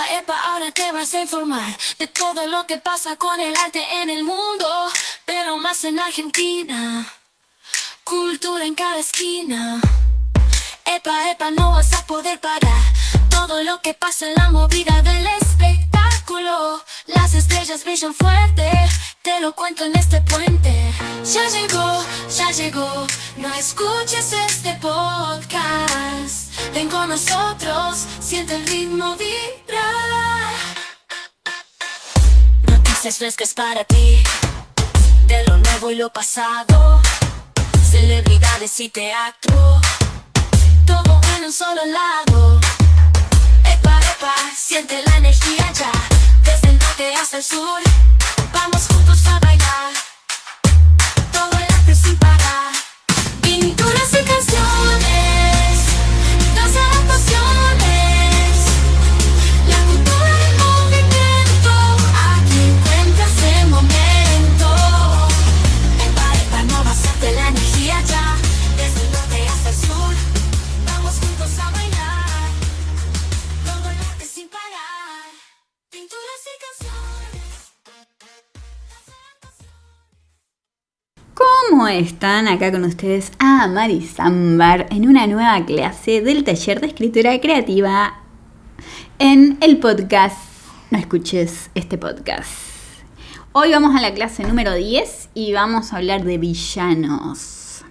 Epa, ahora te vas a informar de todo lo que pasa con el arte en el mundo, pero más en Argentina. Cultura en cada esquina. Epa, no vas a poder parar. Todo lo que pasa en la movida del espectáculo. Las estrellas brillan fuerte, te lo cuento en este puente. Ya llegó, no escuches este podcast. Ven con nosotros, siente el ritmo vibrar. Noticias frescas para ti, de lo nuevo y lo pasado. Celebridades y teatro, todo en un solo lado. Epa, siente la energía ya, desde el norte hasta el sur. Vamos juntos a bailar, todo el arte sin parar. Pinturas y canciones, danza de pasiones, la cultura en movimiento, aquí encuentras el momento. Epa, no vas a hacer la energía ya, desde el norte hasta el sur. Vamos juntos a bailar, todo el arte sin parar. Pinturas y canciones. ¿Cómo están? Acá con ustedes a Mari Zambar en una nueva clase del taller de escritura creativa en el podcast No escuches este podcast. Hoy vamos a la clase número 10 y vamos a hablar de villanos.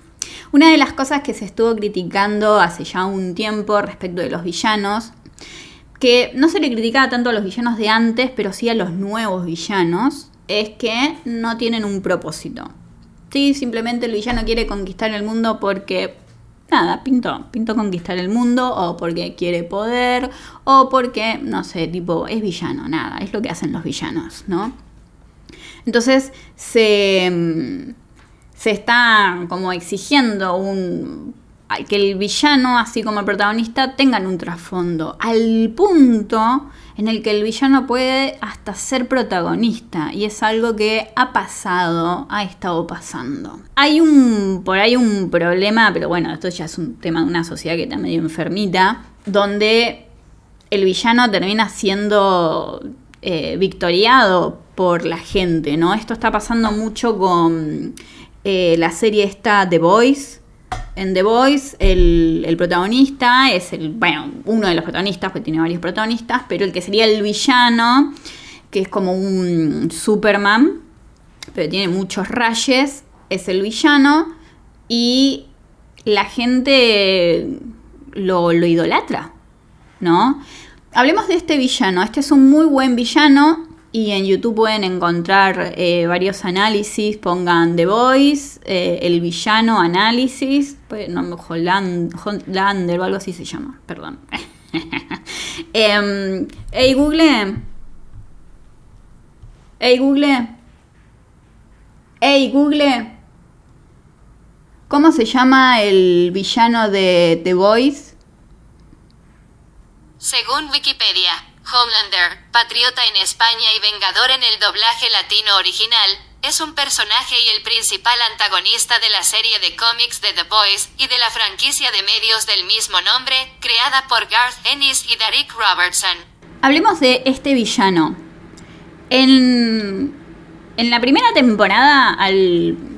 Una de las cosas que se estuvo criticando hace ya un tiempo respecto de los villanos, que no se le criticaba tanto a los villanos de antes, pero sí a los nuevos villanos, es que no tienen un propósito. Sí, simplemente el villano quiere conquistar el mundo porque, nada, pintó conquistar el mundo, o porque quiere poder, o porque, no sé, tipo, es villano, nada, es lo que hacen los villanos, ¿no? Entonces se está como exigiendo que el villano, así como el protagonista, tengan un trasfondo, al punto en el que el villano puede hasta ser protagonista, y es algo que ha estado pasando. Hay por ahí un problema, pero bueno, esto ya es un tema de una sociedad que está medio enfermita, donde el villano termina siendo victoriado por la gente, ¿no? Esto está pasando mucho con la serie esta The Boys. En The Boys, el protagonista es uno de los protagonistas, porque tiene varios protagonistas, pero el que sería el villano, que es como un Superman, pero tiene muchos rayes, es el villano, y la gente lo idolatra, ¿no? Hablemos de este villano. Este es un muy buen villano. Y en YouTube pueden encontrar varios análisis. Pongan The Voice, el villano análisis. No, Hollander o algo así se llama. Perdón. Hey Google. ¿Cómo se llama el villano de The Voice? Según Wikipedia, Homelander, patriota en España y vengador en el doblaje latino original, es un personaje y el principal antagonista de la serie de cómics de The Boys y de la franquicia de medios del mismo nombre, creada por Garth Ennis y Darick Robertson. Hablemos de este villano. En la primera temporada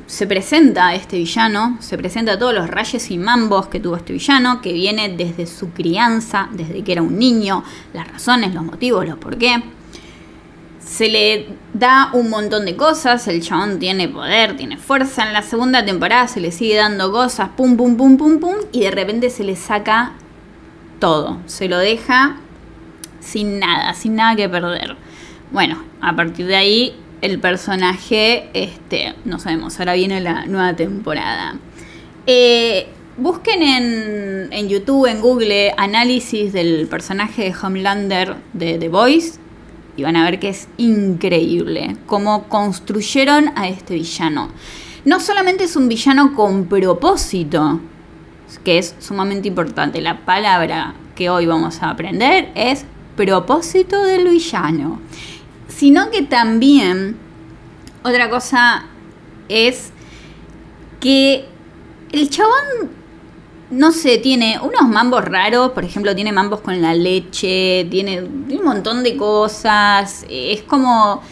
se presenta este villano, se presenta todos los rayes y mambos que tuvo este villano, que viene desde su crianza, desde que era un niño, las razones, los motivos, los por qué. Se le da un montón de cosas, el chabón tiene poder, tiene fuerza. En la segunda temporada se le sigue dando cosas, pum, y de repente se le saca todo, se lo deja sin nada que perder. Bueno, a partir de ahí el personaje, no sabemos, ahora viene la nueva temporada. Busquen en YouTube, en Google, análisis del personaje de Homelander de The Boys y van a ver que es increíble cómo construyeron a este villano. No solamente es un villano con propósito, que es sumamente importante. La palabra que hoy vamos a aprender es propósito del villano, sino que también otra cosa es que el chabón no sé, tiene unos mambos raros, por ejemplo, tiene mambos con la leche, tiene un montón de cosas, es como...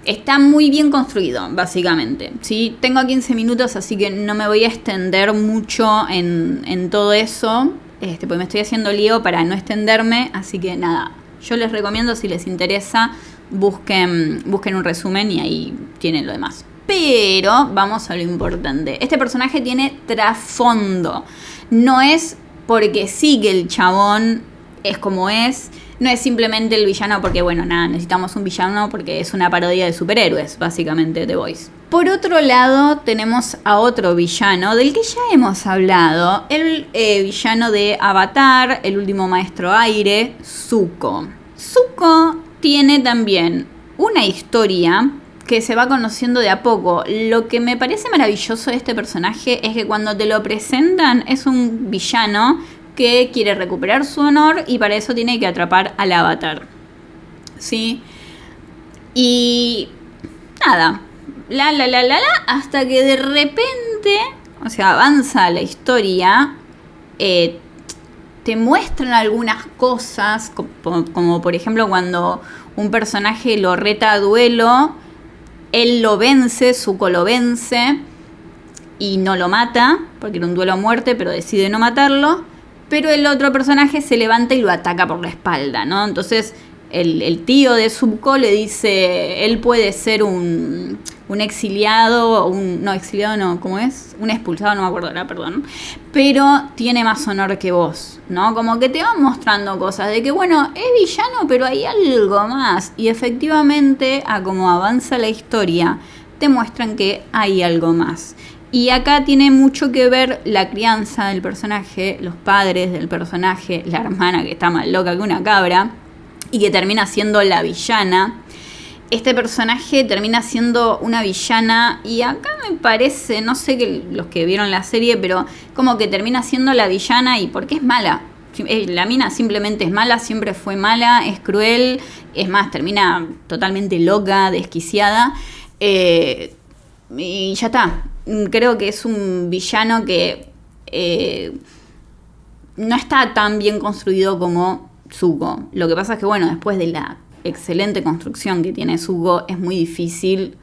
Está muy bien construido, básicamente. ¿Sí? Tengo 15 minutos, así que no me voy a extender mucho en todo eso, porque me estoy haciendo lío para no extenderme, así que nada, yo les recomiendo, si les interesa, busquen un resumen y ahí tienen lo demás. Pero vamos a lo importante. Este personaje tiene trasfondo. No es porque sí que el chabón es como es. No es simplemente el villano porque, bueno, nada, necesitamos un villano porque es una parodia de superhéroes, básicamente, The Boys. Por otro lado, tenemos a otro villano del que ya hemos hablado. El villano de Avatar, el último maestro aire, Zuko. Zuko tiene también una historia que se va conociendo de a poco. Lo que me parece maravilloso de este personaje es que cuando te lo presentan es un villano que quiere recuperar su honor y para eso tiene que atrapar al avatar. ¿Sí? Y nada, hasta que de repente, o sea, avanza la historia, te muestran algunas cosas, como por ejemplo cuando un personaje lo reta a duelo, él lo vence, Zuko lo vence y no lo mata, porque era un duelo a muerte, pero decide no matarlo. Pero el otro personaje se levanta y lo ataca por la espalda, ¿no? Entonces el tío de Zuko le dice, él puede ser un exiliado, ¿cómo es? Un expulsado, no me acuerdo ahora, perdón. Pero tiene más honor que vos, ¿no? Como que te van mostrando cosas de que, bueno, es villano, pero hay algo más. Y efectivamente, a como avanza la historia, te muestran que hay algo más. Y acá tiene mucho que ver la crianza del personaje, los padres del personaje, la hermana que está más loca que una cabra y que termina siendo la villana. Este personaje termina siendo una villana y acá me parece, no sé que los que vieron la serie, pero como que termina siendo la villana y porque es mala. La mina simplemente es mala, siempre fue mala, es cruel, es más, termina totalmente loca, desquiciada y ya está. Creo que es un villano que no está tan bien construido como Zuko. Lo que pasa es que, bueno, después de la excelente construcción que tiene Zuko, es muy difícil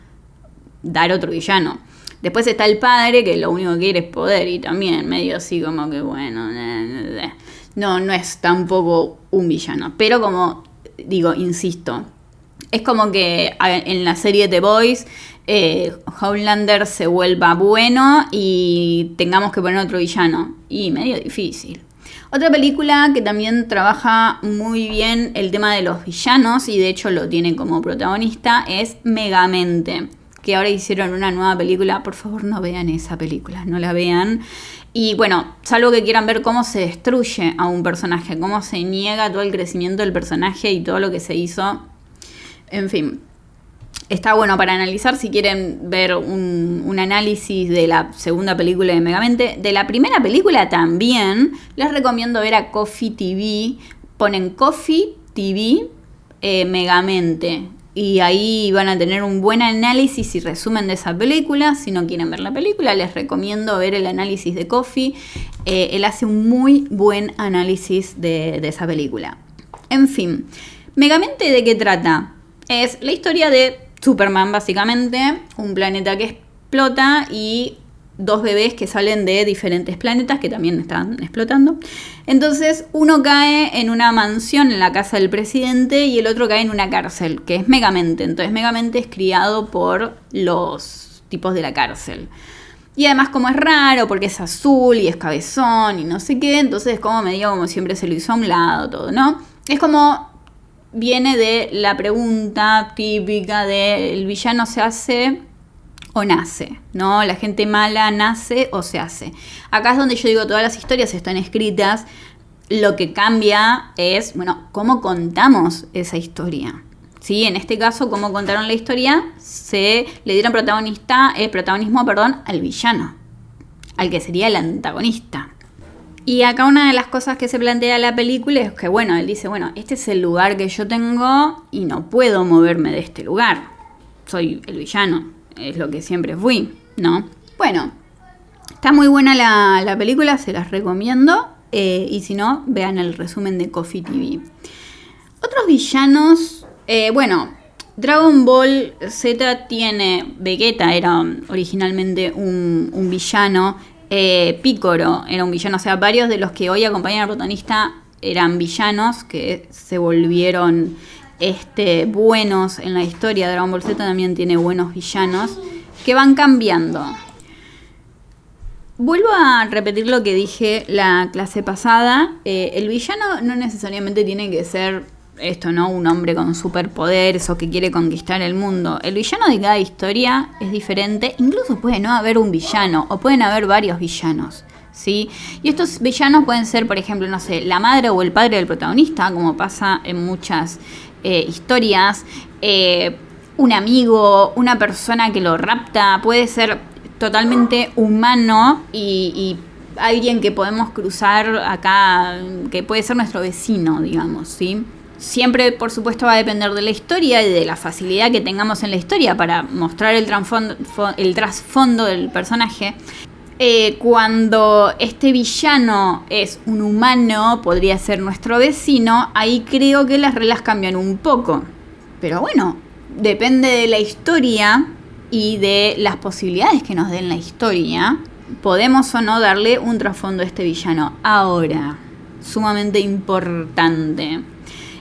dar otro villano. Después está el padre, que lo único que quiere es poder, y también medio así como que, bueno, no es tampoco un villano. Pero como digo, insisto, es como que en la serie The Boys Homelander se vuelva bueno y tengamos que poner otro villano. Y medio difícil. Otra película que también trabaja muy bien el tema de los villanos y de hecho lo tiene como protagonista es Megamente, que ahora hicieron una nueva película. Por favor, no vean esa película, no la vean. Y bueno, salvo que quieran ver cómo se destruye a un personaje, cómo se niega todo el crecimiento del personaje y todo lo que se hizo. En fin, está bueno para analizar si quieren ver un análisis de la segunda película de Megamente. De la primera película también les recomiendo ver a Coffee TV. Ponen Coffee TV Megamente. Y ahí van a tener un buen análisis y resumen de esa película. Si no quieren ver la película, les recomiendo ver el análisis de Coffee. Él hace un muy buen análisis de esa película. En fin, Megamente, ¿de qué trata? Es la historia de Superman, básicamente, un planeta que explota y dos bebés que salen de diferentes planetas que también están explotando. Entonces, uno cae en una mansión en la casa del presidente y el otro cae en una cárcel, que es Megamente. Entonces, Megamente es criado por los tipos de la cárcel. Y además, como es raro, porque es azul y es cabezón y no sé qué, entonces como medio como siempre se lo hizo a un lado todo, ¿no? Es como... Viene de la pregunta típica de ¿el villano se hace o nace? ¿No? ¿La gente mala nace o se hace? Acá es donde yo digo, todas las historias están escritas. Lo que cambia es, bueno, cómo contamos esa historia. ¿Sí? En este caso, cómo contaron la historia, se le dieron protagonismo al villano, al que sería el antagonista. Y acá una de las cosas que se plantea en la película es que, bueno, él dice, bueno, este es el lugar que yo tengo y no puedo moverme de este lugar. Soy el villano, es lo que siempre fui, ¿no? Bueno, Está muy buena la película, se las recomiendo. Y si no, vean el resumen de Coffee TV. Otros villanos, Dragon Ball Z tiene... Vegeta era originalmente un villano. Piccolo era un villano. O sea, varios de los que hoy acompañan al protagonista eran villanos que se volvieron buenos en la historia. Dragon Ball Z también tiene buenos villanos que van cambiando. Vuelvo a repetir lo que dije la clase pasada. El villano no necesariamente tiene que ser esto, ¿no? Un hombre con superpoderes o que quiere conquistar el mundo. El villano de cada historia es diferente. Incluso puede no haber un villano o pueden haber varios villanos, ¿sí? Y estos villanos pueden ser, por ejemplo, no sé, la madre o el padre del protagonista, como pasa en muchas historias. Un amigo, una persona que lo rapta, puede ser totalmente humano y alguien que podemos cruzar acá, que puede ser nuestro vecino, digamos, ¿sí? Siempre, por supuesto, va a depender de la historia y de la facilidad que tengamos en la historia para mostrar el trasfondo del personaje. Cuando este villano es un humano, podría ser nuestro vecino, ahí creo que las reglas cambian un poco. Pero bueno, depende de la historia y de las posibilidades que nos den la historia, podemos o no darle un trasfondo a este villano. Ahora, sumamente importante,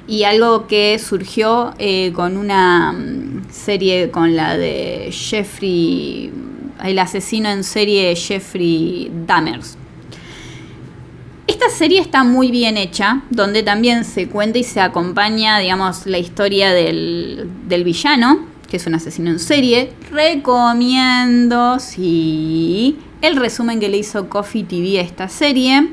y algo que surgió con una serie, con la de Jeffrey, el asesino en serie Jeffrey Dahmer. Esta serie está muy bien hecha, donde también se cuenta y se acompaña, digamos, la historia del villano, que es un asesino en serie. Recomiendo, sí, el resumen que le hizo Coffee TV a esta serie.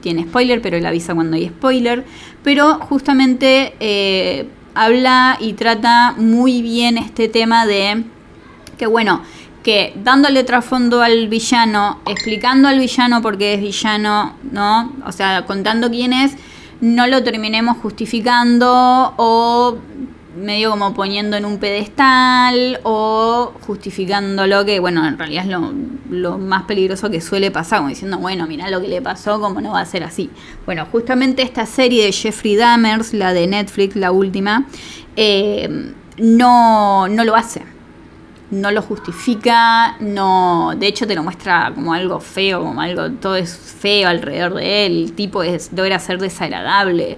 Tiene spoiler, pero él avisa cuando hay spoiler. Pero justamente habla y trata muy bien este tema de que dándole trasfondo al villano, explicando al villano por qué es villano, ¿no? O sea, contando quién es, no lo terminemos justificando o medio como poniendo en un pedestal o justificándolo, que bueno, en realidad es lo más peligroso que suele pasar, como diciendo, bueno, mirá lo que le pasó, cómo no va a ser así. Bueno, justamente esta serie de Jeffrey Dahmer, la de Netflix, la última, no lo hace, no lo justifica, no, de hecho te lo muestra como algo feo, como algo, todo es feo alrededor de él, el tipo logra ser desagradable.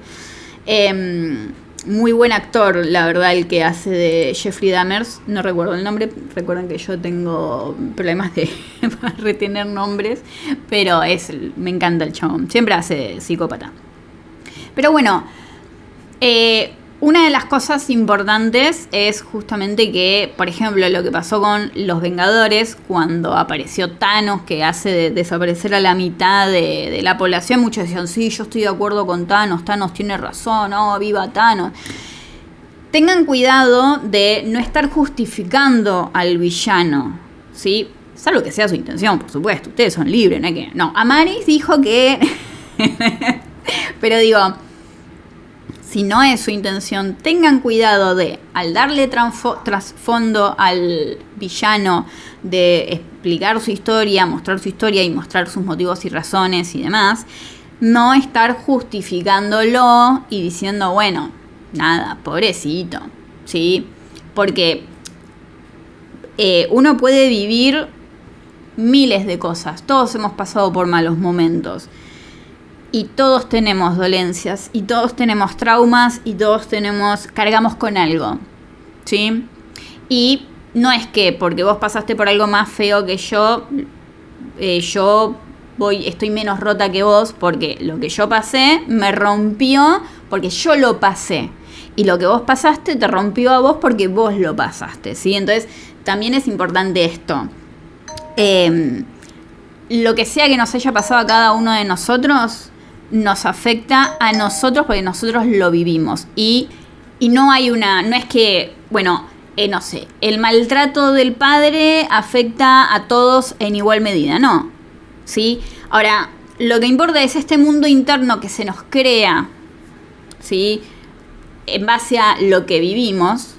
Muy buen actor, la verdad, el que hace de Jeffrey Dahmer. No recuerdo el nombre. Recuerden que yo tengo problemas para retener nombres. Pero me encanta el chabón. Siempre hace psicópata. Pero bueno, una de las cosas importantes es justamente que, por ejemplo, lo que pasó con los Vengadores, cuando apareció Thanos, que hace desaparecer a la mitad de la población. Muchos decían, sí, yo estoy de acuerdo con Thanos, Thanos tiene razón, oh, viva Thanos. Tengan cuidado de no estar justificando al villano, ¿sí? Salvo que sea su intención, por supuesto, ustedes son libres, ¿no? No, Amaris dijo que... Pero digo... Si no es su intención, tengan cuidado de, al darle trasfondo al villano, de explicar su historia, mostrar su historia y mostrar sus motivos y razones y demás, no estar justificándolo y diciendo, bueno, nada, pobrecito, ¿sí? Porque uno puede vivir miles de cosas, todos hemos pasado por malos momentos. Y todos tenemos dolencias, y todos tenemos traumas, y todos cargamos con algo, ¿sí? Y no es que porque vos pasaste por algo más feo que yo estoy menos rota que vos, porque lo que yo pasé me rompió porque yo lo pasé. Y lo que vos pasaste te rompió a vos porque vos lo pasaste, ¿sí? Entonces, también es importante esto. Lo que sea que nos haya pasado a cada uno de nosotros... nos afecta a nosotros porque nosotros lo vivimos y no es que, bueno, no sé, el maltrato del padre afecta a todos en igual medida, no, ¿sí? Ahora, lo que importa es este mundo interno que se nos crea, ¿sí? En base a lo que vivimos,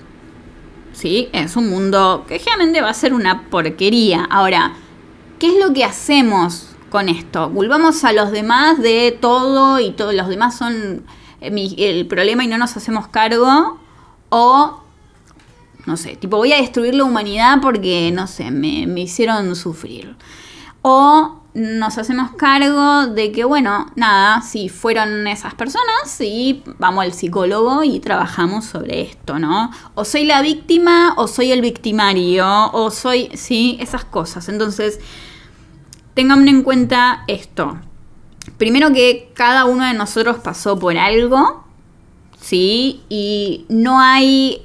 ¿sí? Es un mundo que generalmente va a ser una porquería. Ahora, ¿qué es lo que hacemos con esto? ¿Culpamos a los demás de todo y todos los demás son el problema y no nos hacemos cargo? O, no sé, tipo, voy a destruir la humanidad porque, no sé, me hicieron sufrir. O nos hacemos cargo de que, bueno, nada, si fueron esas personas y vamos al psicólogo y trabajamos sobre esto, ¿no? O soy la víctima o soy el victimario o soy, sí, esas cosas. Entonces, tengan en cuenta esto. Primero que cada uno de nosotros pasó por algo, ¿sí? Y no hay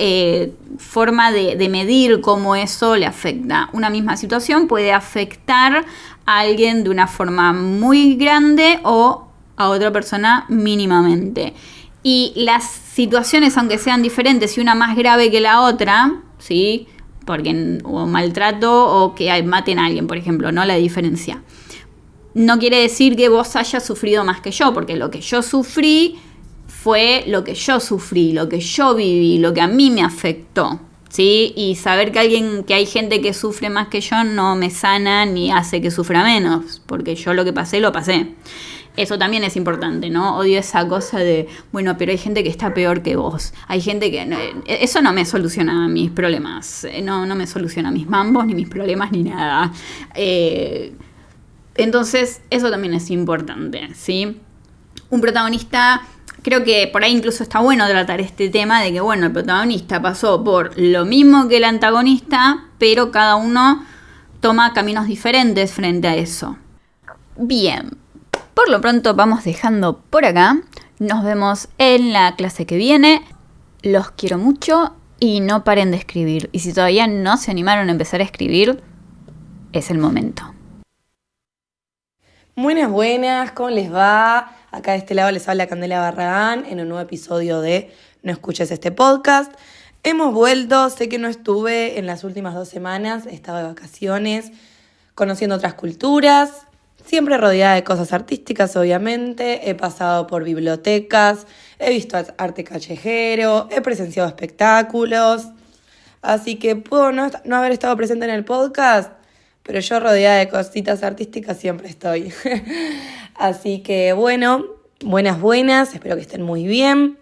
forma de medir cómo eso le afecta. Una misma situación puede afectar a alguien de una forma muy grande o a otra persona mínimamente. Y las situaciones, aunque sean diferentes y una más grave que la otra, ¿sí? Porque o maltrato o que maten a alguien, por ejemplo, ¿no? La diferencia. No quiere decir que vos hayas sufrido más que yo, porque lo que yo sufrí fue lo que yo sufrí, lo que yo viví, lo que a mí me afectó, ¿sí? Y saber que hay gente que sufre más que yo no me sana ni hace que sufra menos, porque yo lo que pasé, lo pasé. Eso también es importante, ¿no? Odio esa cosa de, bueno, pero hay gente que está peor que vos. Hay gente que... eso no me soluciona mis problemas. No me soluciona mis mambos, ni mis problemas, ni nada. Entonces, eso también es importante, ¿sí? Un protagonista... Creo que por ahí incluso está bueno tratar este tema de que, bueno, el protagonista pasó por lo mismo que el antagonista, pero cada uno toma caminos diferentes frente a eso. Bien, por lo pronto vamos dejando por acá. Nos vemos en la clase que viene. Los quiero mucho y no paren de escribir. Y si todavía no se animaron a empezar a escribir, es el momento. Buenas, ¿cómo les va? Acá de este lado les habla Candela Barragán en un nuevo episodio de No Escuches Este Podcast. Hemos vuelto, sé que no estuve en las últimas 2 semanas, he estado de vacaciones, conociendo otras culturas, siempre rodeada de cosas artísticas, obviamente. He pasado por bibliotecas, he visto arte callejero, he presenciado espectáculos. Así que puedo no haber estado presente en el podcast, pero yo rodeada de cositas artísticas siempre estoy. Así que bueno, buenas, espero que estén muy bien.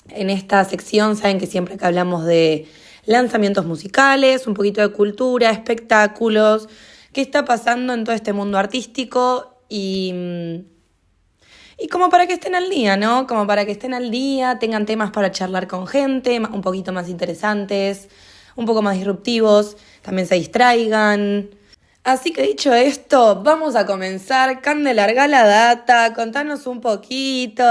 En esta sección saben que siempre que hablamos de lanzamientos musicales, un poquito de cultura, espectáculos, qué está pasando en todo este mundo artístico y como para que estén al día, ¿no? Como para que estén al día, tengan temas para charlar con gente, un poquito más interesantes, un poco más disruptivos, también se distraigan. Así que dicho esto, vamos a comenzar. Cande, larga la data, contanos un poquito.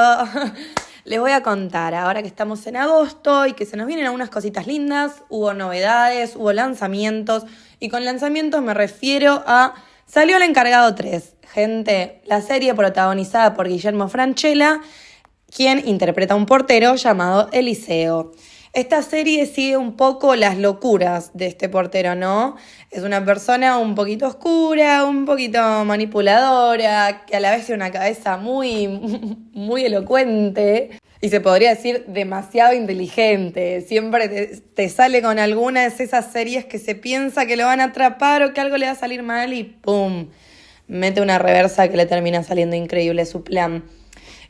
Les voy a contar, ahora que estamos en agosto y que se nos vienen algunas cositas lindas, hubo novedades, hubo lanzamientos, y con lanzamientos me refiero a salió El Encargado 3. Gente, la serie protagonizada por Guillermo Francella, quien interpreta a un portero llamado Eliseo. Esta serie sigue un poco las locuras de este portero, ¿no? Es una persona un poquito oscura, un poquito manipuladora, que a la vez tiene una cabeza muy elocuente y se podría decir demasiado inteligente. Siempre te sale con alguna de esas series que se piensa que lo van a atrapar o que algo le va a salir mal y ¡pum! Mete una reversa que le termina saliendo increíble su plan.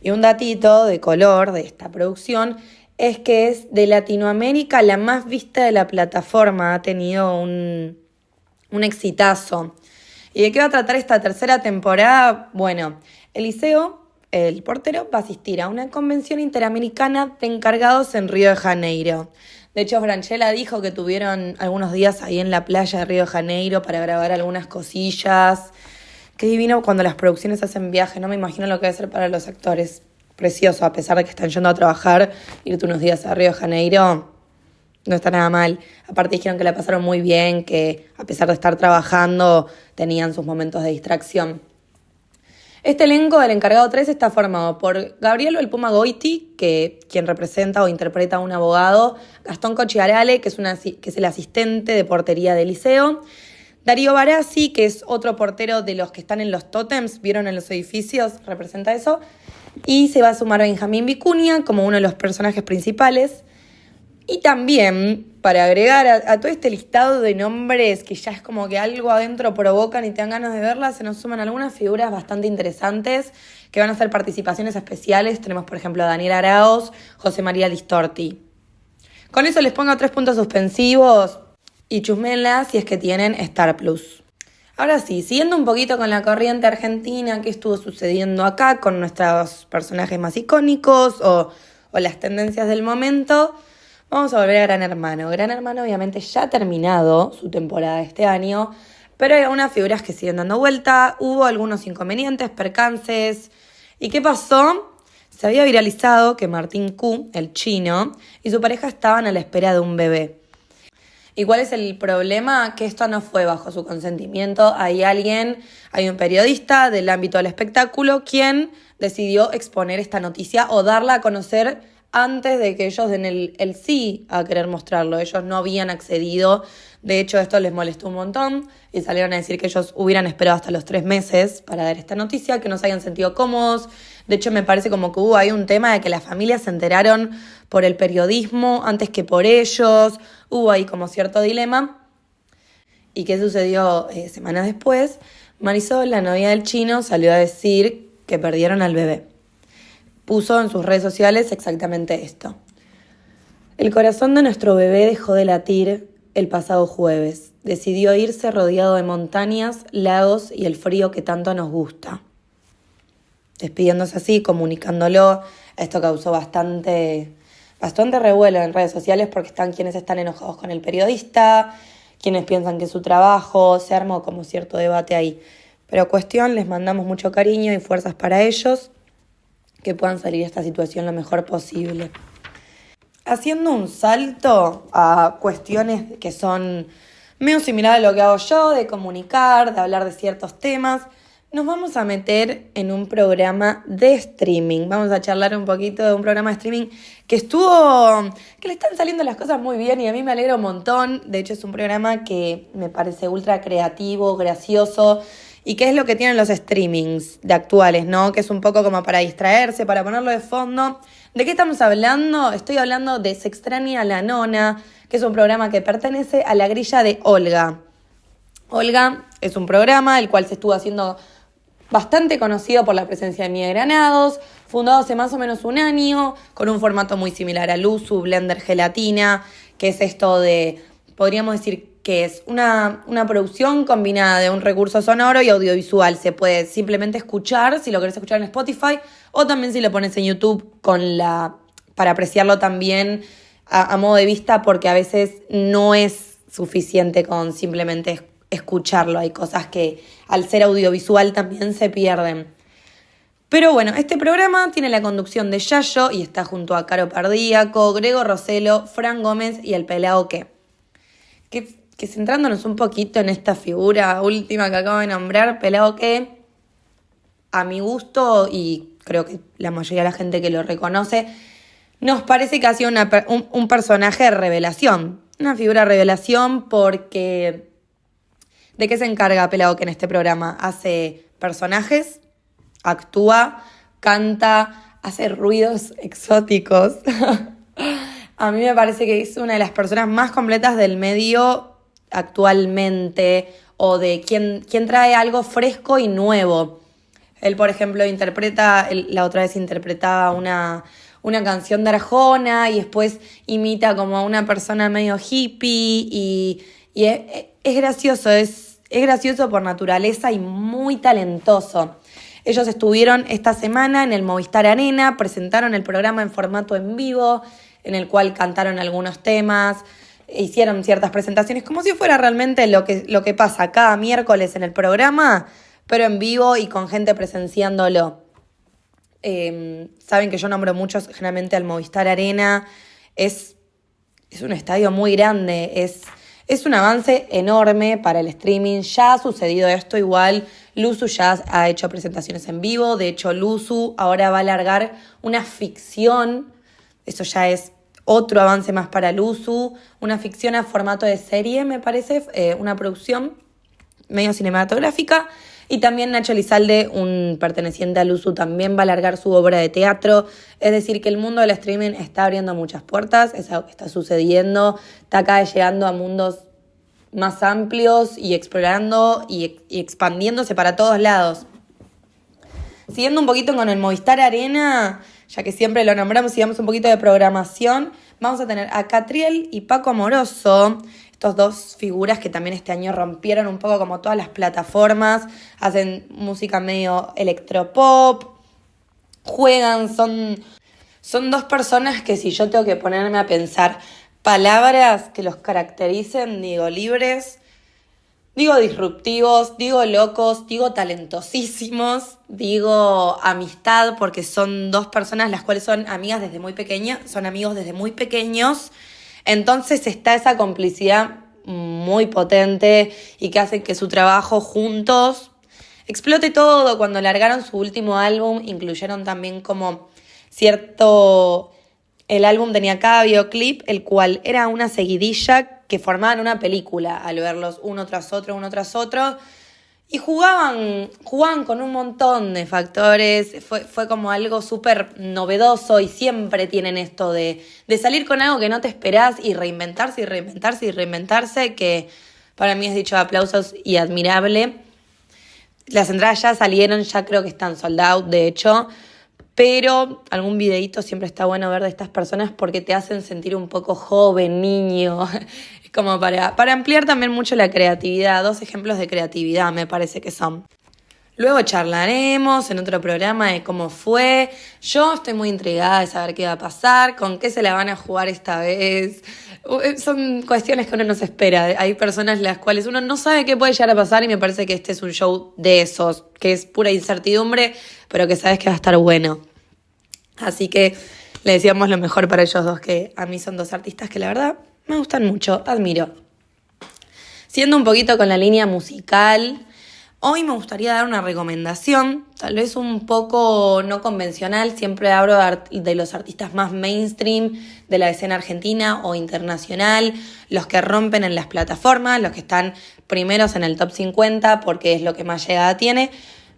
Y un datito de color de esta producción es que es de Latinoamérica la más vista de la plataforma, ha tenido un exitazo. ¿Y de qué va a tratar esta tercera temporada? Bueno, Eliseo, el portero, va a asistir a una convención interamericana de encargados en Río de Janeiro. De hecho, Francella dijo que tuvieron algunos días ahí en la playa de Río de Janeiro para grabar algunas cosillas. Qué divino cuando las producciones hacen viaje, no me imagino lo que debe ser para los actores. Precioso, a pesar de que están yendo a trabajar, irte unos días a Río de Janeiro no está nada mal. Aparte dijeron que la pasaron muy bien, que a pesar de estar trabajando, tenían sus momentos de distracción. Este elenco del Encargado 3 está formado por Gabriel El Puma Goiti, quien representa o interpreta a un abogado, Gastón Cocciarale, que es el asistente de portería de Eliseo, Darío Barassi, que es otro portero de los que están en los tótems, vieron en los edificios, representa eso, y se va a sumar Benjamín Vicuña como uno de los personajes principales. Y también, para agregar a todo este listado de nombres que ya es como que algo adentro provocan y te dan ganas de verlas, se nos suman algunas figuras bastante interesantes que van a hacer participaciones especiales. Tenemos, por ejemplo, a Daniel Araoz, José María Listorti. Con eso les pongo 3 puntos suspensivos y chusmenlas si es que tienen Star Plus. Ahora sí, siguiendo un poquito con la corriente argentina, qué estuvo sucediendo acá con nuestros personajes más icónicos o las tendencias del momento, vamos a volver a Gran Hermano. Gran Hermano obviamente ya ha terminado su temporada este año, pero hay algunas figuras que siguen dando vuelta, hubo algunos inconvenientes, percances. ¿Y qué pasó? Se había viralizado que Martín Q, el chino, y su pareja estaban a la espera de un bebé. ¿Y cuál es el problema? Que esto no fue bajo su consentimiento. Hay un periodista del ámbito del espectáculo quien decidió exponer esta noticia o darla a conocer antes de que ellos den el sí a querer mostrarlo. Ellos no habían accedido. De hecho, esto les molestó un montón y salieron a decir que ellos hubieran esperado hasta los 3 meses para dar esta noticia, que no se hayan sentido cómodos. De hecho, me parece como que hubo ahí un tema de que las familias se enteraron por el periodismo antes que por ellos. Hubo ahí como cierto dilema. ¿Y qué sucedió semanas después? Marisol, la novia del chino, salió a decir que perdieron al bebé. Puso en sus redes sociales exactamente esto. El corazón de nuestro bebé dejó de latir el pasado jueves. Decidió irse rodeado de montañas, lagos y el frío que tanto nos gusta. Despidiéndose así, comunicándolo, esto causó bastante revuelo en redes sociales porque están quienes están enojados con el periodista, quienes piensan que es su trabajo, se armó como cierto debate ahí. Pero cuestión, les mandamos mucho cariño y fuerzas para ellos, que puedan salir de esta situación lo mejor posible. Haciendo un salto a cuestiones que son medio similares a lo que hago yo, de comunicar, de hablar de ciertos temas, nos vamos a meter en un programa de streaming. Vamos a charlar un poquito de un programa de streaming que le están saliendo las cosas muy bien y a mí me alegra un montón. De hecho, es un programa que me parece ultra creativo, gracioso. ¿Y qué es lo que tienen los streamings de actuales, no? Que es un poco como para distraerse, para ponerlo de fondo. ¿De qué estamos hablando? Estoy hablando de Se extraña a la nona, que es un programa que pertenece a la grilla de Olga. Olga es un programa el cual se estuvo haciendo bastante conocido por la presencia de Mía Granados, fundado hace más o menos un año, con un formato muy similar a Luzu, Blender Gelatina, que es esto de, podríamos decir que es una producción combinada de un recurso sonoro y audiovisual. Se puede simplemente escuchar, si lo querés escuchar en Spotify, o también si lo pones en YouTube para apreciarlo también a modo de vista, porque a veces no es suficiente con simplemente escucharlo. Hay cosas que al ser audiovisual también se pierden. Pero bueno, este programa tiene la conducción de Yayo y está junto a Caro Pardíaco, Grego Roselo, Fran Gómez y el Pelao que centrándonos un poquito en esta figura última que acabo de nombrar, Pelao que, a mi gusto, y creo que la mayoría de la gente que lo reconoce, nos parece que ha sido un personaje de revelación. Una figura de revelación porque... ¿De qué se encarga Pelao que en este programa? Hace personajes, actúa, canta, hace ruidos exóticos. A mí me parece que es una de las personas más completas del medio actualmente, o de quien trae algo fresco y nuevo. Él, por ejemplo, la otra vez interpretaba una canción de Arjona y después imita como a una persona medio hippie y es gracioso, es gracioso por naturaleza y muy talentoso. Ellos estuvieron esta semana en el Movistar Arena, presentaron el programa en formato en vivo, en el cual cantaron algunos temas, hicieron ciertas presentaciones, como si fuera realmente lo que pasa cada miércoles en el programa, pero en vivo y con gente presenciándolo. Saben que yo nombro mucho generalmente al Movistar Arena, es un estadio muy grande, es un avance enorme para el streaming. Ya ha sucedido esto igual. Luzu ya ha hecho presentaciones en vivo. De hecho, Luzu ahora va a largar una ficción. Eso ya es otro avance más para Luzu. Una ficción a formato de serie, me parece. Una producción medio cinematográfica, Y también Nacho Elizalde, un perteneciente al USU, también va a largar su obra de teatro. Es decir, que el mundo del streaming está abriendo muchas puertas, es algo que está sucediendo, está cada vez llegando a mundos más amplios y explorando y expandiéndose para todos lados. Siguiendo un poquito con el Movistar Arena, ya que siempre lo nombramos y damos un poquito de programación, vamos a tener a Catriel y Paco Amoroso, estos dos figuras que también este año rompieron un poco como todas las plataformas, hacen música medio electropop, juegan, son dos personas que si yo tengo que ponerme a pensar palabras que los caractericen, digo libres, digo disruptivos, digo locos, digo talentosísimos, digo amistad, porque son dos personas las cuales son amigas desde muy pequeñas, son amigos desde muy pequeños. Entonces está esa complicidad muy potente y que hace que su trabajo juntos explote todo. Cuando largaron su último álbum, incluyeron también como cierto... El álbum tenía cada videoclip, el cual era una seguidilla que formaban una película al verlos uno tras otro. Y jugaban con un montón de factores, fue como algo súper novedoso y siempre tienen esto de salir con algo que no te esperás y reinventarse, que para mí es dicho de aplausos y admirable. Las entradas ya salieron, ya creo que están sold out, de hecho, pero algún videíto siempre está bueno ver de estas personas porque te hacen sentir un poco joven, niño. Es como para ampliar también mucho la creatividad. 2 ejemplos de creatividad me parece que son. Luego charlaremos en otro programa de cómo fue. Yo estoy muy intrigada de saber qué va a pasar, con qué se la van a jugar esta vez. Son cuestiones que uno no se espera. Hay personas las cuales uno no sabe qué puede llegar a pasar y me parece que este es un show de esos, que es pura incertidumbre, pero que sabes que va a estar bueno. Así que le deseamos lo mejor para ellos dos, que a mí son 2 artistas que la verdad me gustan mucho, admiro. Siendo un poquito con la línea musical, hoy me gustaría dar una recomendación, tal vez un poco no convencional. Siempre hablo de los artistas más mainstream de la escena argentina o internacional, los que rompen en las plataformas, los que están primeros en el top 50 porque es lo que más llegada tiene.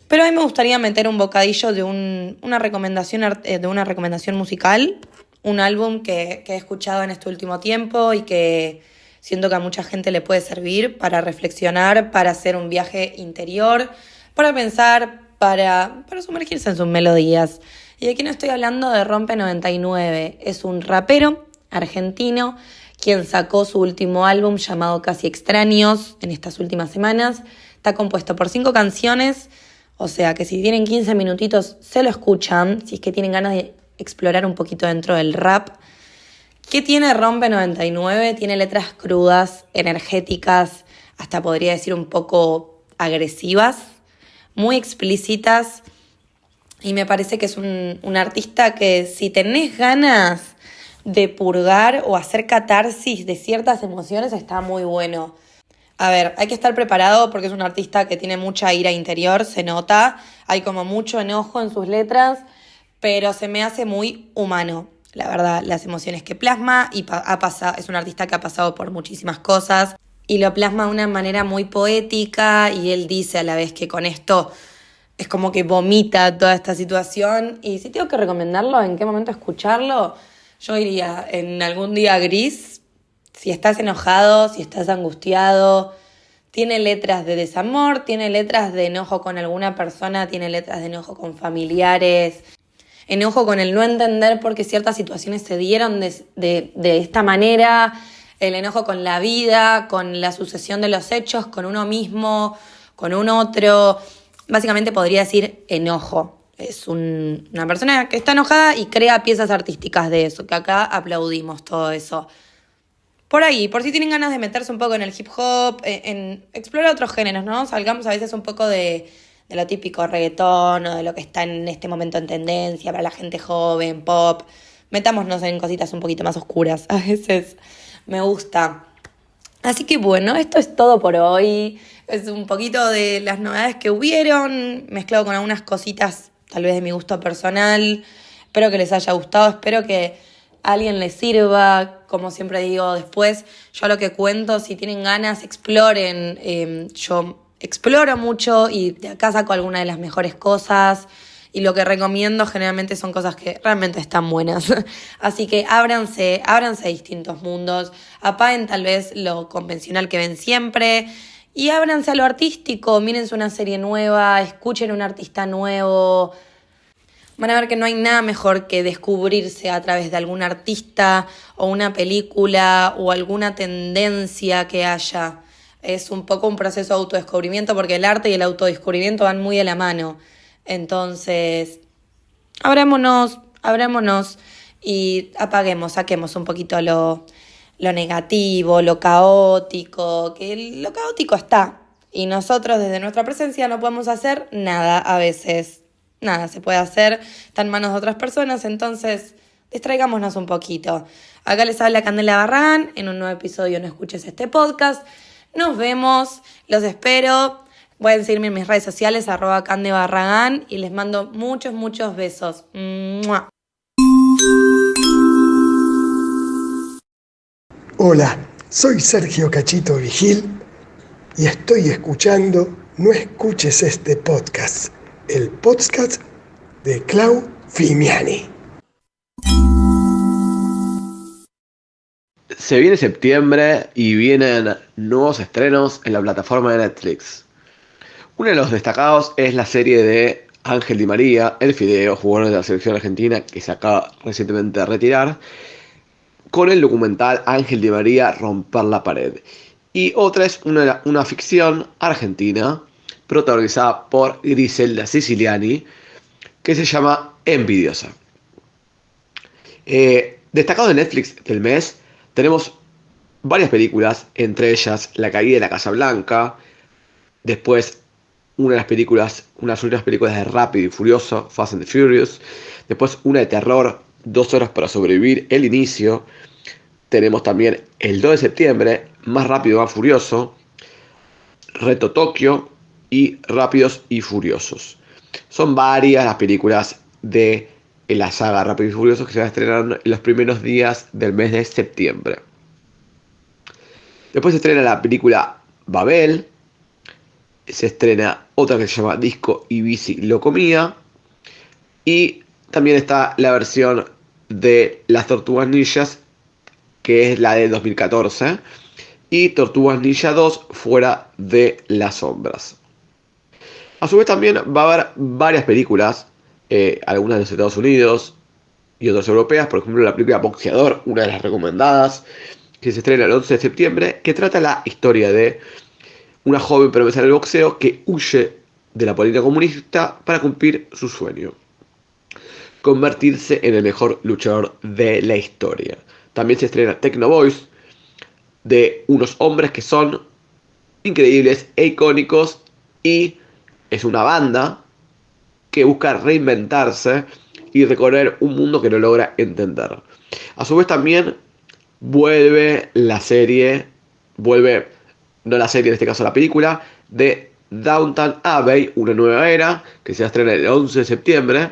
Pero hoy me gustaría meter un bocadillo de una recomendación musical, un álbum que he escuchado en este último tiempo y que siento que a mucha gente le puede servir para reflexionar, para hacer un viaje interior, para pensar, para sumergirse en sus melodías. Y aquí no estoy hablando de Rompe 99, es un rapero argentino quien sacó su último álbum llamado Casi Extraños en estas últimas semanas. Está compuesto por 5 canciones, o sea que si tienen 15 minutitos se lo escuchan, si es que tienen ganas de explorar un poquito dentro del rap. ¿Qué tiene Rompe 99? Tiene letras crudas, energéticas, hasta podría decir un poco agresivas, muy explícitas, y me parece que es un artista que si tenés ganas de purgar o hacer catarsis de ciertas emociones está muy bueno. A ver, hay que estar preparado porque es un artista que tiene mucha ira interior, se nota, hay como mucho enojo en sus letras, pero se me hace muy humano. La verdad, las emociones que plasma y es un artista que ha pasado por muchísimas cosas y lo plasma de una manera muy poética y él dice a la vez que con esto es como que vomita toda esta situación. Y si tengo que recomendarlo, en qué momento escucharlo, yo iría en algún día gris, si estás enojado, si estás angustiado. Tiene letras de desamor, tiene letras de enojo con alguna persona, tiene letras de enojo con familiares, enojo con el no entender por qué ciertas situaciones se dieron de esta manera, el enojo con la vida, con la sucesión de los hechos, con uno mismo, con un otro. Básicamente podría decir enojo. Es una persona que está enojada y crea piezas artísticas de eso, que acá aplaudimos todo eso. Por ahí, por si tienen ganas de meterse un poco en el hip hop, en explorar otros géneros, ¿no? Salgamos a veces un poco de lo típico reggaetón o de lo que está en este momento en tendencia para la gente joven, pop. Metámonos en cositas un poquito más oscuras. A veces me gusta. Así que bueno, esto es todo por hoy. Es un poquito de las novedades que hubieron, mezclado con algunas cositas tal vez de mi gusto personal. Espero que les haya gustado, espero que a alguien les sirva. Como siempre digo, después yo lo que cuento, si tienen ganas, exploren. Yo exploro mucho y de acá saco algunas de las mejores cosas. Y lo que recomiendo generalmente son cosas que realmente están buenas. Así que ábranse a distintos mundos, apaguen tal vez lo convencional que ven siempre y ábranse a lo artístico, mírense una serie nueva, escuchen a un artista nuevo. Van a ver que no hay nada mejor que descubrirse a través de algún artista o una película o alguna tendencia que haya. Es un poco un proceso de autodescubrimiento porque el arte y el autodescubrimiento van muy de la mano. Entonces, abrámonos y saquemos un poquito lo negativo, lo caótico, que lo caótico está. Y nosotros desde nuestra presencia no podemos hacer nada a veces. Nada se puede hacer, está en manos de otras personas, entonces distraigámonos un poquito. Acá les habla Candela Barragán en un nuevo episodio No Escuches Este Podcast. Nos vemos, los espero. Pueden seguirme en mis redes sociales, @candebarragán, y les mando muchos, muchos besos. ¡Mua! Hola, soy Sergio Cachito Vigil y estoy escuchando No Escuches Este Podcast, el podcast de Clau Fimiani. Se viene septiembre y vienen nuevos estrenos en la plataforma de Netflix. Uno de los destacados es la serie de Ángel Di María, el Fideo, jugador de la selección argentina que se acaba recientemente de retirar, con el documental Ángel Di María, Romper la Pared. Y otra es una ficción argentina protagonizada por Griselda Siciliani, que se llama Envidiosa. Destacado de Netflix del mes, tenemos varias películas, entre ellas La caída de la Casa Blanca, después unas últimas películas de Rápido y Furioso, Fast and the Furious, después una de terror, 2 horas para sobrevivir, El Inicio. Tenemos también el 2 de septiembre, Más Rápido, Más Furioso, Reto Tokio y Rápidos y Furiosos. Son varias las películas de la saga Rápidos y Furiosos que se van a estrenar en los primeros días del mes de septiembre. Después se estrena la película Babel. Se estrena otra que se llama Disco y Bici Locomía. Y también está la versión de Las Tortugas Ninjas, que es la de 2014. Y Tortugas Ninja 2, Fuera de las Sombras. A su vez también va a haber varias películas, algunas de los Estados Unidos y otras europeas. Por ejemplo, la película Boxeador, una de las recomendadas, que se estrena el 11 de septiembre, que trata la historia de una joven promesa del boxeo que huye de la política comunista para cumplir su sueño: convertirse en el mejor luchador de la historia. También se estrena Techno Boys, de unos hombres que son increíbles e icónicos, y es una banda que busca reinventarse y recorrer un mundo que no logra entender. A su vez también vuelve la serie, no la serie, en este caso la película, de Downton Abbey, una nueva era, que se va a estrenar el 11 de septiembre,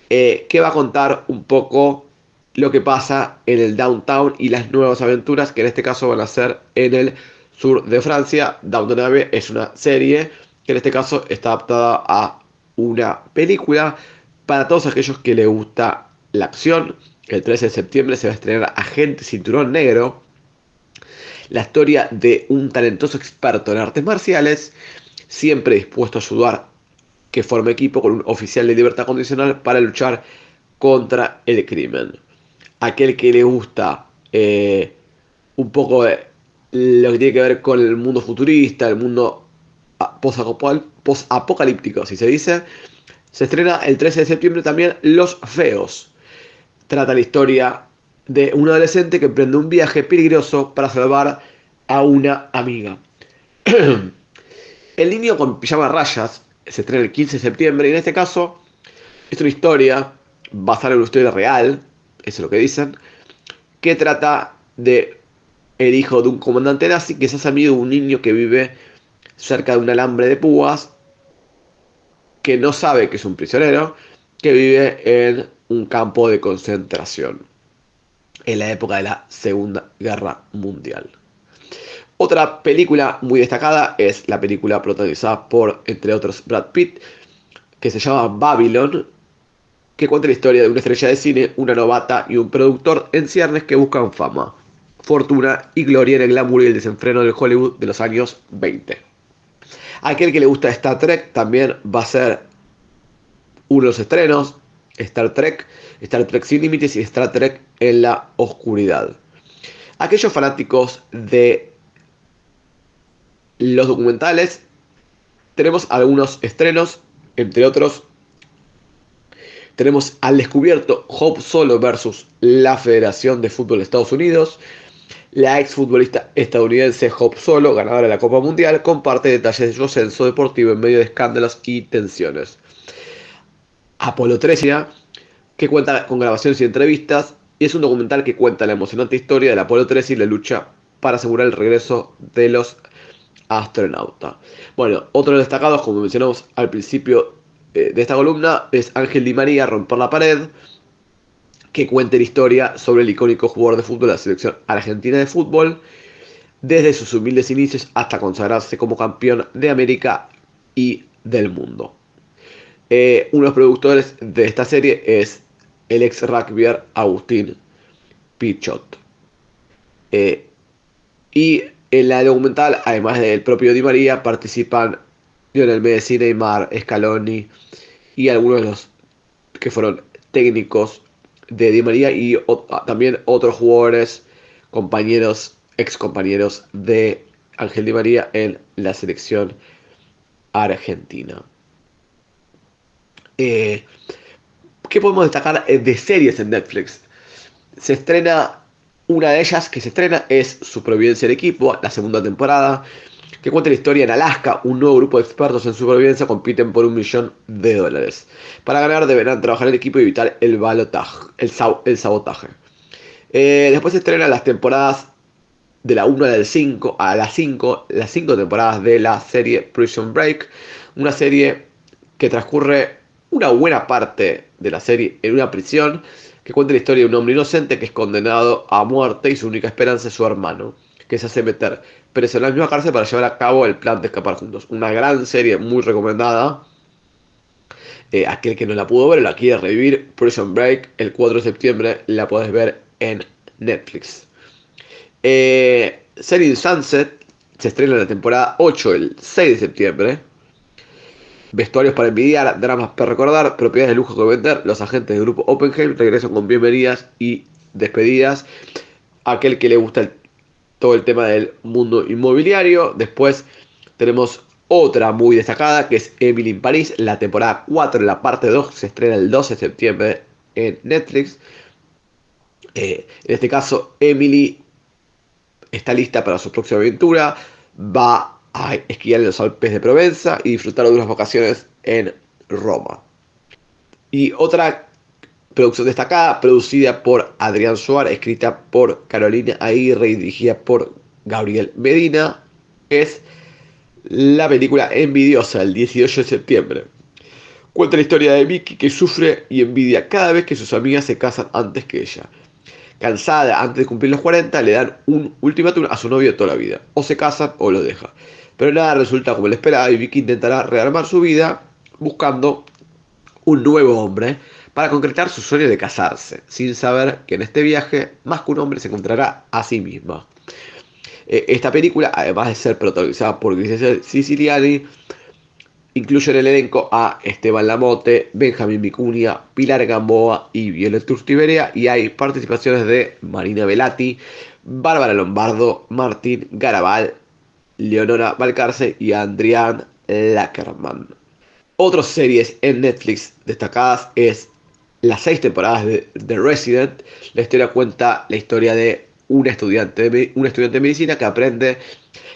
que va a contar un poco lo que pasa en el Downtown y las nuevas aventuras, que en este caso van a ser en el sur de Francia. Downton Abbey es una serie que en este caso está adaptada a una película para todos aquellos que les gusta la acción. El 13 de septiembre se va a estrenar Agente Cinturón Negro, la historia de un talentoso experto en artes marciales, siempre dispuesto a ayudar, que forma equipo con un oficial de libertad condicional para luchar contra el crimen. Aquel que le gusta un poco de lo que tiene que ver con el mundo futurista, el mundo post-apocalíptico, si se dice, se estrena el 13 de septiembre también Los Feos. Trata la historia de un adolescente que emprende un viaje peligroso para salvar a una amiga. El niño con pijama a rayas se estrena el 15 de septiembre y en este caso es una historia basada en una historia real, eso es lo que dicen, que trata de el hijo de un comandante nazi que se hace amigo de un niño que vive cerca de un alambre de púas, que no sabe que es un prisionero, que vive en un campo de concentración en la época de la Segunda Guerra Mundial. Otra película muy destacada es la película protagonizada por, entre otros, Brad Pitt, que se llama Babylon, que cuenta la historia de una estrella de cine, una novata y un productor en ciernes que buscan fama, fortuna y gloria en el glamour y el desenfreno del Hollywood de los años 20. Aquel que le gusta Star Trek también va a ser uno de los estrenos: Star Trek Sin Límites y Star Trek en la Oscuridad. Aquellos fanáticos de los documentales, tenemos algunos estrenos, entre otros tenemos Al Descubierto, Hope Solo versus la Federación de Fútbol de Estados Unidos. La exfutbolista estadounidense Hope Solo, ganadora de la Copa Mundial, comparte detalles de su ascenso deportivo en medio de escándalos y tensiones. Apolo 13, que cuenta con grabaciones y entrevistas, y es un documental que cuenta la emocionante historia del Apolo 13 y la lucha para asegurar el regreso de los astronautas. Bueno, otros destacados, como mencionamos al principio de esta columna, es Ángel Di María, Romper la Pared, que cuenta la historia sobre el icónico jugador de fútbol de la selección argentina de fútbol, desde sus humildes inicios hasta consagrarse como campeón de América y del mundo. Uno de los productores de esta serie es el ex rugbyer Agustín Pichot. Y en la documental, además del propio Di María, participan Lionel Messi, Neymar, Scaloni y algunos de los que fueron técnicos de Di María, y también otros jugadores, ex compañeros de Ángel Di María en la selección argentina. ¿Qué podemos destacar de series en Netflix? Se estrena, una de ellas que se estrena es Supervivencia en Equipo, la segunda temporada, que cuenta la historia en Alaska. Un nuevo grupo de expertos en supervivencia compiten por $1 millón. Para ganar deberán trabajar en equipo y evitar el sabotaje. Después se estrenan las temporadas de la 1 al 5 a las 5 temporadas de la serie Prison Break, una serie que transcurre una buena parte de la serie en una prisión, que cuenta la historia de un hombre inocente que es condenado a muerte y su única esperanza es su hermano, que se hace meter preso en la misma cárcel para llevar a cabo el plan de escapar juntos. Una gran serie, muy recomendada. Aquel que no la pudo ver o la quiere revivir, Prison Break, el 4 de septiembre la podés ver en Netflix. Selling Sunset se estrena en la temporada 8 el 6 de septiembre. Vestuarios para envidiar, dramas para recordar, propiedades de lujo que vender. Los agentes del grupo Oppenheim regresan con bienvenidas y despedidas. Aquel que le gusta todo el tema del mundo inmobiliario. Después tenemos otra muy destacada, que es Emily in Paris. La temporada 4, la parte 2, se estrena el 12 de septiembre en Netflix. En este caso, Emily está lista para su próxima aventura. Va a esquiar en los Alpes de Provenza y disfrutar de unas vacaciones en Roma. Y otra producción destacada, producida por Adrián Suárez, escrita por Carolina Aguirre y dirigida por Gabriel Medina, es la película Envidiosa, el 18 de septiembre. Cuenta la historia de Vicky, que sufre y envidia cada vez que sus amigas se casan antes que ella. Cansada, antes de cumplir los 40, le dan un ultimátum a su novio de toda la vida: o se casan o lo deja. Pero nada resulta como le esperaba y Vicky intentará rearmar su vida buscando un nuevo hombre para concretar su sueño de casarse, sin saber que en este viaje, más que un hombre, se encontrará a sí misma. Esta película, además de ser protagonizada por Grisel Siciliani, incluye en el elenco a Esteban Lamote, Benjamín Vicuña, Pilar Gamboa y Violeta Urtiberea, y hay participaciones de Marina Velati, Bárbara Lombardo, Martín Garabal, Leonora Balcarce y Adrián Lackerman. Otras series en Netflix destacadas es las 6 temporadas de The Resident. La historia cuenta la historia de un estudiante de medicina que aprende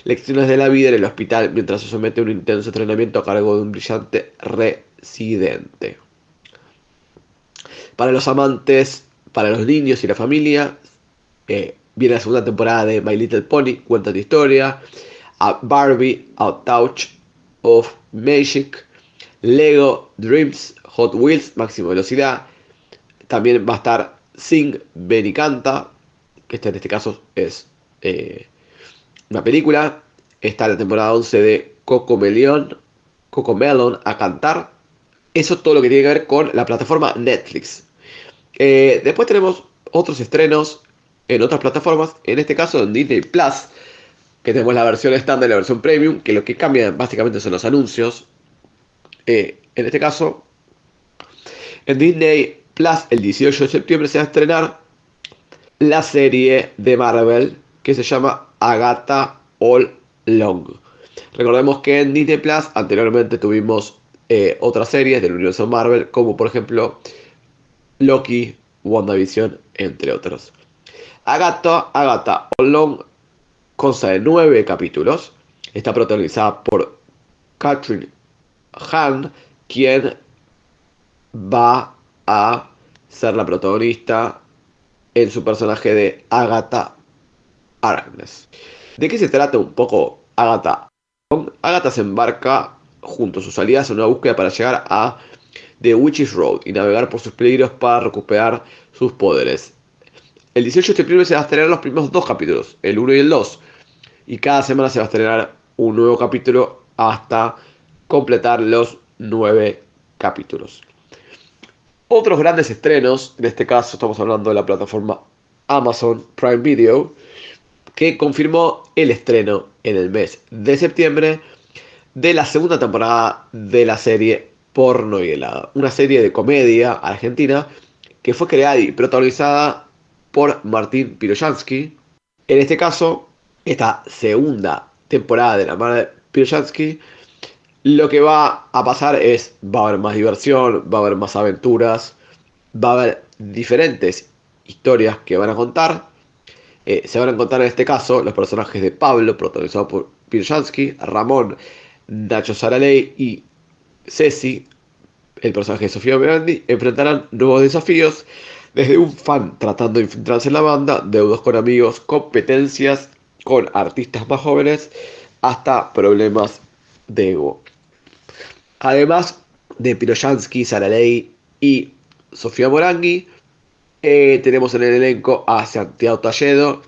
lecciones de la vida en el hospital mientras se somete a un intenso entrenamiento a cargo de un brillante residente. Para los amantes, para los niños y la familia, viene la segunda temporada de My Little Pony, cuenta la historia. A Barbie, A Touch of Magic, Lego Dreams, Hot Wheels, máxima velocidad. También va a estar Sing, Ven y Canta, que en este caso es una película. Está la temporada 11 de Cocomelon a cantar. Eso todo lo que tiene que ver con la plataforma Netflix. Después tenemos otros estrenos en otras plataformas. En este caso en Disney Plus, que tenemos la versión estándar y la versión premium, que lo que cambia básicamente son los anuncios. En este caso, en Disney Plus, el 18 de septiembre se va a estrenar la serie de Marvel que se llama Agatha All Long. Recordemos que en Disney Plus anteriormente tuvimos otras series del universo Marvel, como por ejemplo Loki, WandaVision, entre otros. Agatha All Long consta de 9 capítulos. Está protagonizada por Catherine Hahn, quien va a ser la protagonista en su personaje de Agatha Harkness. ¿De qué se trata un poco Agatha? Agatha se embarca junto a sus aliadas en una búsqueda para llegar a The Witch's Road y navegar por sus peligros para recuperar sus poderes. El 18 de septiembre se va a estrenar los primeros 2 capítulos, el 1 y el 2. Y cada semana se va a estrenar un nuevo capítulo hasta completar los 9 capítulos. Otros grandes estrenos, en este caso estamos hablando de la plataforma Amazon Prime Video, que confirmó el estreno en el mes de septiembre de la segunda temporada de la serie Porno y Helada, una serie de comedia argentina que fue creada y protagonizada por Martín Piroyansky. En este caso, esta segunda temporada de la mano de Piroyansky, lo que va a pasar es, va a haber más diversión, va a haber más aventuras, va a haber diferentes historias que van a contar. Se van a contar en este caso los personajes de Pablo, protagonizado por Piroyansky, Ramón, Nacho Saraley y Ceci, el personaje de Sofía Morandi, enfrentarán nuevos desafíos, desde un fan tratando de infiltrarse en la banda, deudos con amigos, competencias con artistas más jóvenes, hasta problemas de ego. Además de Piroyansky, Saraley y Sofía Morandi, tenemos en el elenco a Santiago Talledo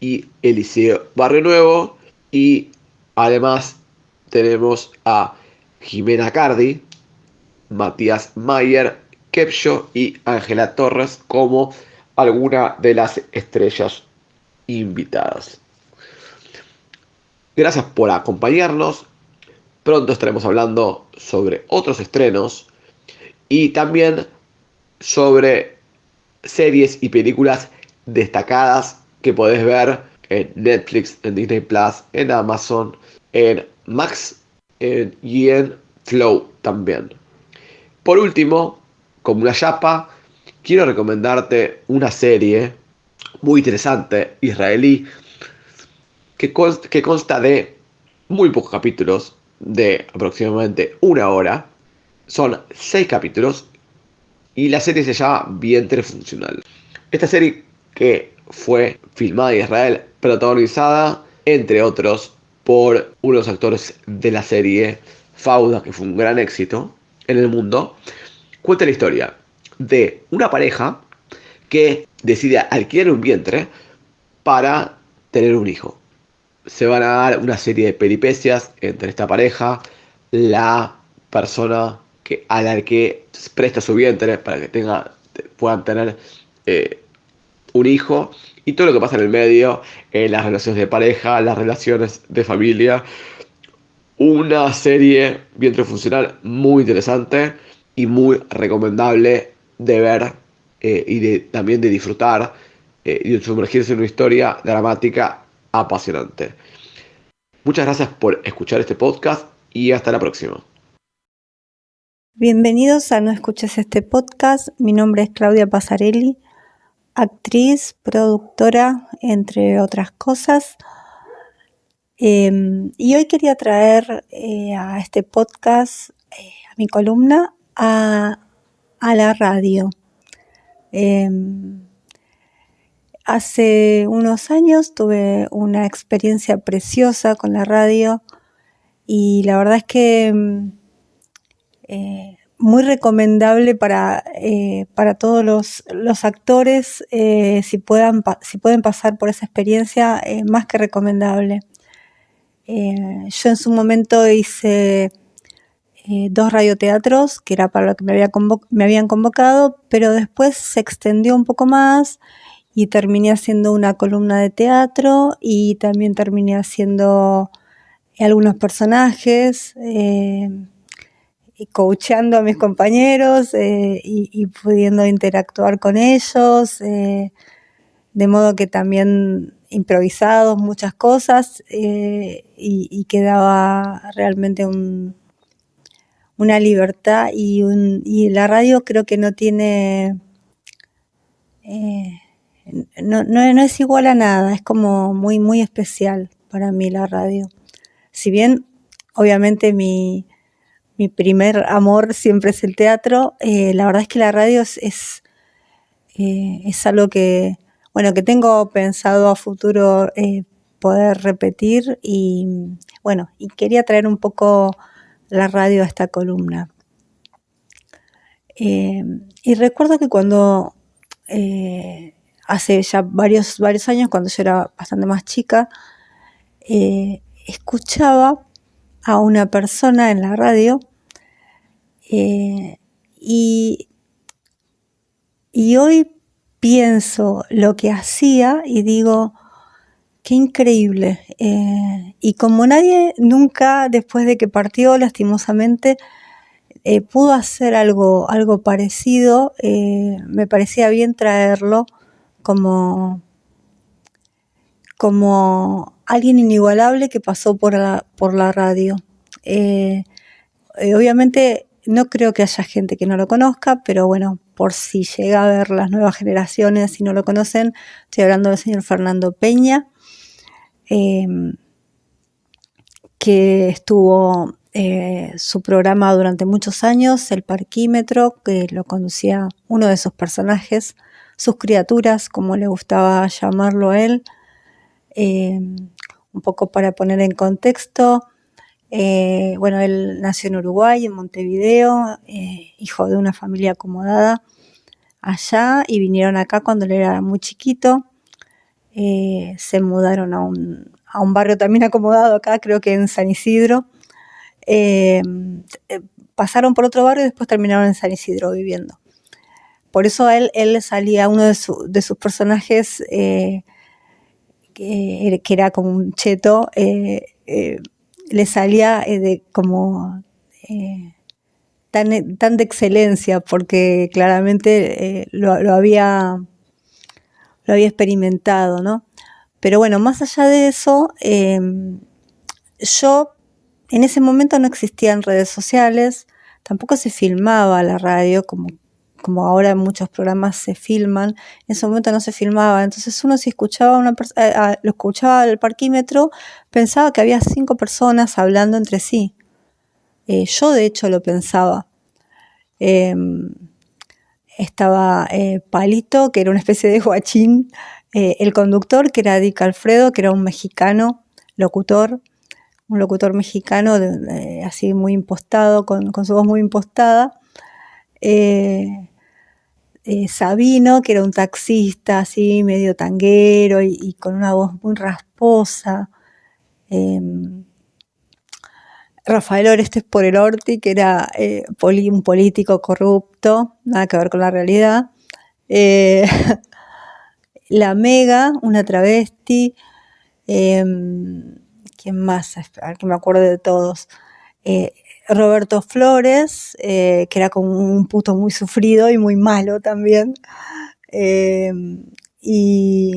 y Eliseo Barrio Nuevo, y además tenemos a Jimena Cardi, Matías Mayer, Kepcho y Ángela Torres como alguna de las estrellas invitadas. Gracias por acompañarnos. Pronto estaremos hablando sobre otros estrenos y también sobre series y películas destacadas que podés ver en Netflix, en Disney Plus, en Amazon, en Max y en Flow también. Por último, como una chapa, quiero recomendarte una serie muy interesante, israelí, que consta de muy pocos capítulos, de aproximadamente 1 hora. Son 6 capítulos y la serie se llama Vientre Funcional. Esta serie, que fue filmada en Israel, protagonizada entre otros por uno de los actores de la serie Fauda, que fue un gran éxito en el mundo, cuenta la historia de una pareja que decide alquilar un vientre para tener un hijo. Se van a dar una serie de peripecias entre esta pareja, la persona a la que presta su vientre para que puedan tener un hijo, y todo lo que pasa en el medio, las relaciones de pareja, las relaciones de familia. Una serie Vientre Funcional muy interesante y muy recomendable de ver y también de disfrutar y de sumergirse en una historia dramática apasionante. Muchas gracias por escuchar este podcast y hasta la próxima. Bienvenidos a No Escuches Este Podcast. Mi nombre es Claudia Pasarelli, actriz, productora, entre otras cosas. Y hoy quería traer a este podcast, a mi columna, a la radio. Hace unos años tuve una experiencia preciosa con la radio y la verdad es que muy recomendable para todos los actores, si pueden pasar por esa experiencia, más que recomendable. Yo en su momento hice 2 radioteatros, que era para lo que me habían convocado, pero después se extendió un poco más y terminé haciendo una columna de teatro y también terminé haciendo algunos personajes, y coachando a mis compañeros, y pudiendo interactuar con ellos, de modo que también improvisados muchas cosas, y quedaba realmente una libertad y la radio creo que no tiene, no es igual a nada, es como muy, muy especial para mí la radio. Si bien obviamente mi primer amor siempre es el teatro, la verdad es que la radio es algo que tengo pensado a futuro poder repetir y quería traer un poco la radio a esta columna. Y recuerdo que cuando hace ya varios años, cuando yo era bastante más chica, escuchaba a una persona en la radio, y hoy pienso lo que hacía y digo, qué increíble. Y como nadie nunca, después de que partió lastimosamente, pudo hacer algo parecido, me parecía bien traerlo como alguien inigualable que pasó por la radio. Obviamente no creo que haya gente que no lo conozca, pero bueno, por si llega a ver las nuevas generaciones y no lo conocen, estoy hablando del señor Fernando Peña, que estuvo su programa durante muchos años, El Parquímetro, que lo conducía uno de sus personajes, sus criaturas, como le gustaba llamarlo a él. Un poco para poner en contexto, él nació en Uruguay, en Montevideo, hijo de una familia acomodada allá, y vinieron acá cuando él era muy chiquito. Se mudaron a un barrio también acomodado acá, creo que en San Isidro. Pasaron por otro barrio y después terminaron en San Isidro viviendo. Por eso a él salía uno de sus personajes, que era como un cheto, le salía tan de excelencia, porque claramente lo había experimentado, ¿no? Pero bueno, más allá de eso, yo en ese momento no existían redes sociales, tampoco se filmaba la radio como ahora en muchos programas se filman. En ese momento no se filmaba, entonces uno si escuchaba lo escuchaba al parquímetro, pensaba que había 5 personas hablando entre sí. Yo de hecho lo pensaba. Estaba Palito, que era una especie de guachín, el conductor, que era Dick Alfredo, que era un mexicano, un locutor mexicano, así muy impostado, con su voz muy impostada. Sabino, que era un taxista así medio tanguero y con una voz muy rasposa. Rafael Orestes por el Orti, que era un político corrupto, nada que ver con la realidad. La Mega, una travesti. ¿Quién más? A ver, que me acuerdo de todos. Roberto Flores, que era como un puto muy sufrido y muy malo también. Y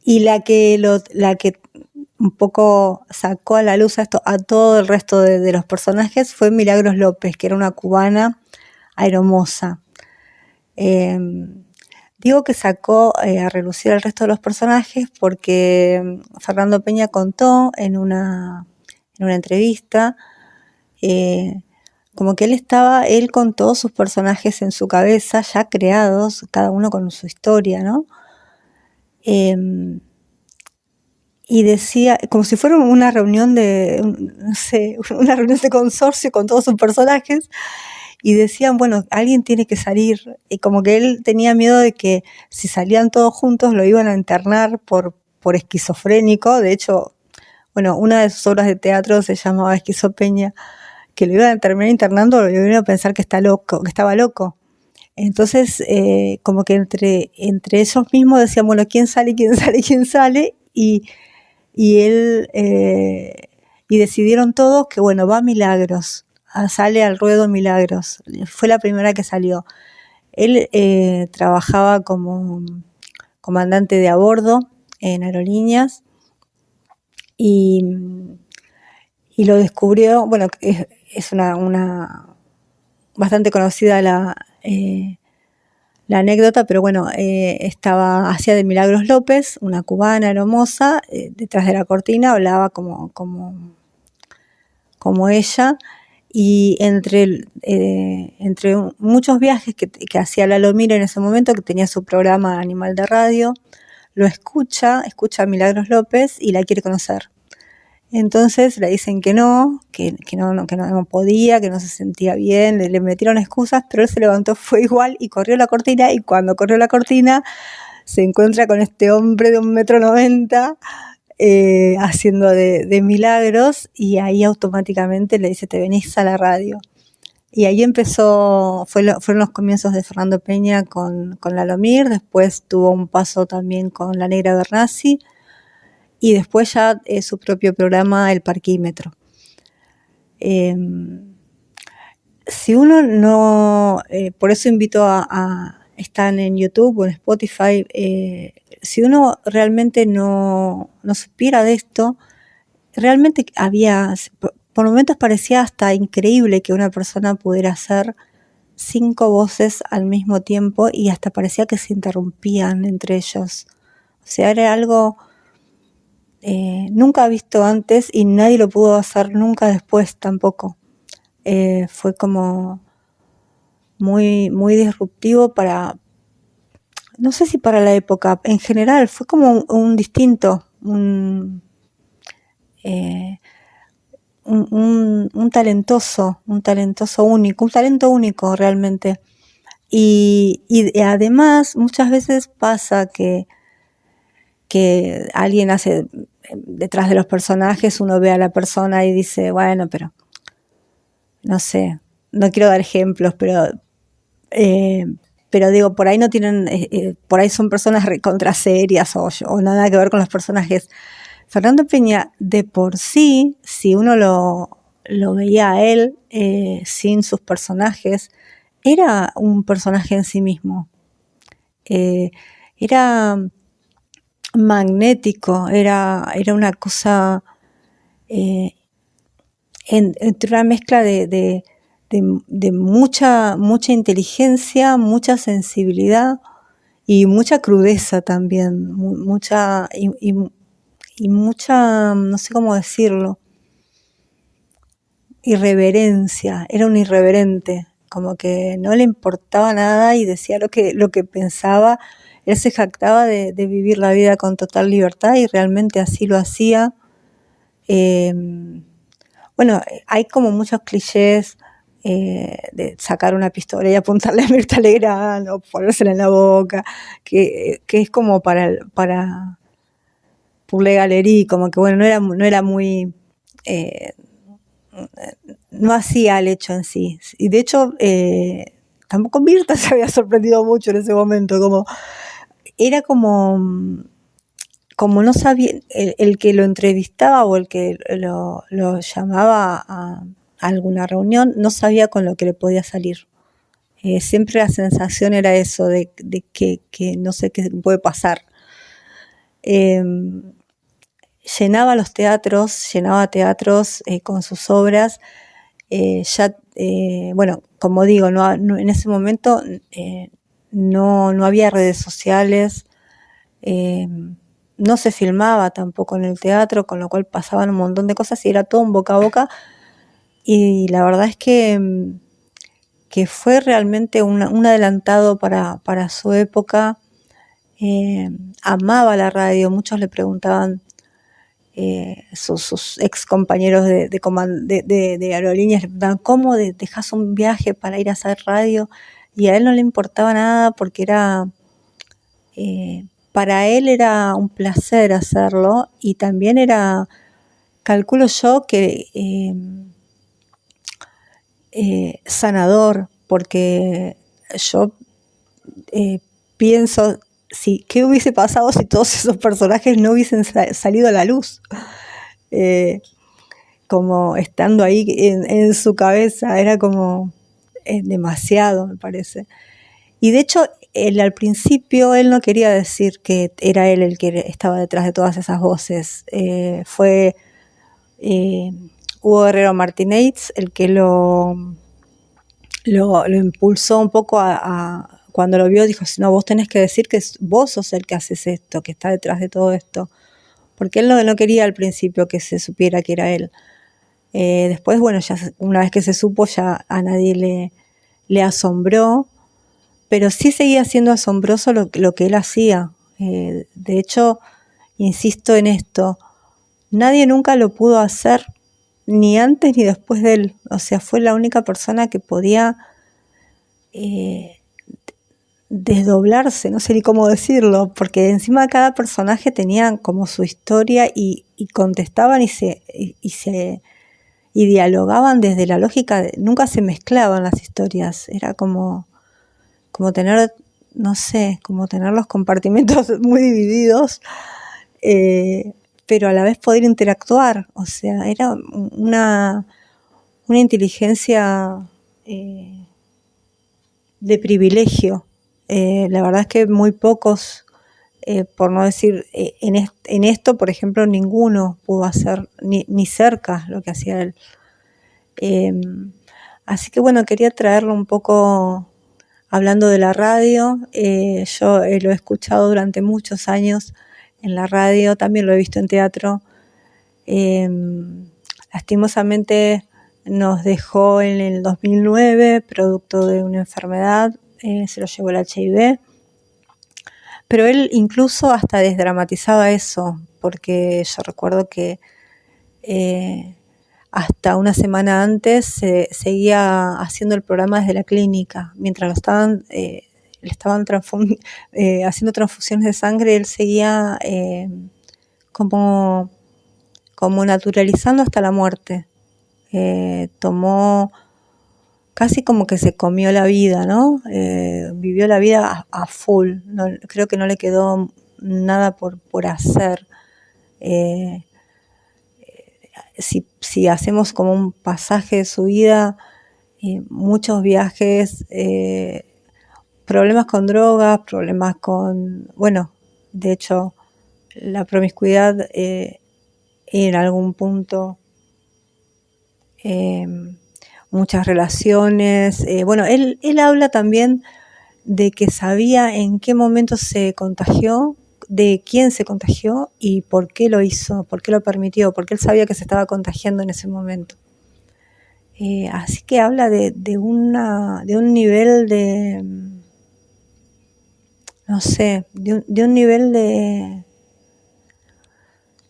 la que un poco sacó a la luz a todo el resto de los personajes fue Milagros López, que era una cubana aeromosa. Digo que sacó a relucir al resto de los personajes porque Fernando Peña contó en una entrevista, como que él con todos sus personajes en su cabeza ya creados, cada uno con su historia, ¿no? y decía, como si fuera una reunión no sé, una reunión de consorcio con todos sus personajes, y decían, bueno, alguien tiene que salir, y como que él tenía miedo de que si salían todos juntos lo iban a internar por esquizofrénico. De hecho, bueno, una de sus obras de teatro se llamaba Esquizopeña, que lo iban a terminar internando, lo iban a pensar que estaba loco. Entonces, como que entre ellos mismos decían, bueno, ¿quién sale? Y él, y decidieron todos que, bueno, va Milagros, sale al ruedo Milagros. Fue la primera que salió. Él trabajaba como comandante de a bordo en aerolíneas y lo descubrió, bueno, es una bastante conocida la anécdota, pero bueno, hacía de Milagros López, una cubana hermosa, detrás de la cortina hablaba como ella, y entre muchos viajes que hacía Lalo Mir en ese momento, que tenía su programa Animal de Radio, lo escucha a Milagros López y la quiere conocer. Entonces le dicen que no podía, que no se sentía bien, le metieron excusas, pero él se levantó, fue igual y corrió la cortina, y cuando corrió la cortina se encuentra con este hombre de 1,90 m haciendo de Milagros, y ahí automáticamente le dice, te venís a la radio. Y ahí fueron los comienzos de Fernando Peña con Lalo Mir. Después tuvo un paso también con la Negra Bernasi, y después ya su propio programa, El Parquímetro. Si uno no, por eso invito están en YouTube o en Spotify, si uno realmente no supiera de esto, realmente por momentos parecía hasta increíble que una persona pudiera hacer 5 voces al mismo tiempo, y hasta parecía que se interrumpían entre ellos. O sea, era algo nunca visto antes, y nadie lo pudo hacer nunca después tampoco. Fue como muy, muy disruptivo no sé si para la época, en general, fue como un distinto, un talentoso único, un talento único realmente. Y además muchas veces pasa que alguien hace detrás de los personajes, uno ve a la persona y dice, bueno, pero no sé, no quiero dar ejemplos, pero digo, por ahí no tienen, por ahí son personas recontra serias o nada que ver con los personajes. Fernando Peña, de por sí, si uno lo veía a él sin sus personajes, era un personaje en sí mismo. Era magnético, era una cosa entre una mezcla de mucha inteligencia, mucha sensibilidad y mucha crudeza también, mucha y mucha, no sé cómo decirlo, irreverencia. Era un irreverente, como que no le importaba nada y decía lo que pensaba. Él se jactaba de vivir la vida con total libertad, y realmente así lo hacía. Bueno, hay como muchos clichés de sacar una pistola y apuntarle a Mirta Legrand o ponérsela en la boca, que es como para pour les galeries, como que bueno, no era muy, no hacía el hecho en sí. Y de hecho, tampoco Mirta se había sorprendido mucho en ese momento, como era como no sabía, el que lo entrevistaba o el que lo llamaba a alguna reunión, no sabía con lo que le podía salir. Siempre la sensación era eso, de que no sé qué puede pasar. Llenaba teatros con sus obras. Bueno, como digo, no, en ese momento no había redes sociales, no se filmaba tampoco en el teatro, con lo cual pasaban un montón de cosas y era todo un boca a boca. Y la verdad es que fue realmente un adelantado para su época. Amaba la radio. Muchos le preguntaban sus ex compañeros de aerolíneas le preguntaban, ¿cómo dejas un viaje para ir a hacer radio? Y a él no le importaba nada porque para él era un placer hacerlo, y también calculo yo que sanador, porque yo pienso, ¿qué hubiese pasado si todos esos personajes no hubiesen salido a la luz? Como estando ahí en su cabeza, era como demasiado, me parece. Y de hecho, al principio él no quería decir que era él el que estaba detrás de todas esas voces. Fue Hugo Guerrero Martínez el que lo impulsó un poco cuando lo vio, dijo, no, vos tenés que decir que vos sos el que haces esto, que está detrás de todo esto. Porque él no quería al principio que se supiera que era él. Después, bueno, ya una vez que se supo, ya a nadie le asombró, pero sí seguía siendo asombroso lo que él hacía. De hecho, insisto en esto, nadie nunca lo pudo hacer, ni antes ni después de él. O sea, fue la única persona que podía desdoblarse, no sé ni cómo decirlo, porque encima cada personaje tenía como su historia y contestaban y dialogaban desde la lógica, nunca se mezclaban las historias, era como tener, no sé, como tener los compartimentos muy divididos, pero a la vez poder interactuar. O sea, era una inteligencia de privilegio. La verdad es que muy pocos, por no decir, en esto, por ejemplo, ninguno pudo hacer ni cerca lo que hacía él. Así que bueno, quería traerlo un poco hablando de la radio. Yo lo he escuchado durante muchos años en la radio, también lo he visto en teatro. Lastimosamente nos dejó en el 2009, producto de una enfermedad, se lo llevó el HIV. Pero él incluso hasta desdramatizaba eso, porque yo recuerdo que hasta una semana antes seguía haciendo el programa desde la clínica. Mientras le estaban haciendo transfusiones de sangre, él seguía como naturalizando hasta la muerte. Tomó casi como que se comió la vida, ¿no? Vivió la vida a full. No, creo que no le quedó nada por hacer. Si hacemos como un pasaje de su vida, muchos viajes, problemas con drogas, problemas con, bueno, de hecho, la promiscuidad en algún punto, muchas relaciones. Bueno, él habla también de que sabía en qué momento se contagió, de quién se contagió y por qué lo hizo, por qué lo permitió, porque él sabía que se estaba contagiando en ese momento. Así que habla de un nivel de, no sé, de un nivel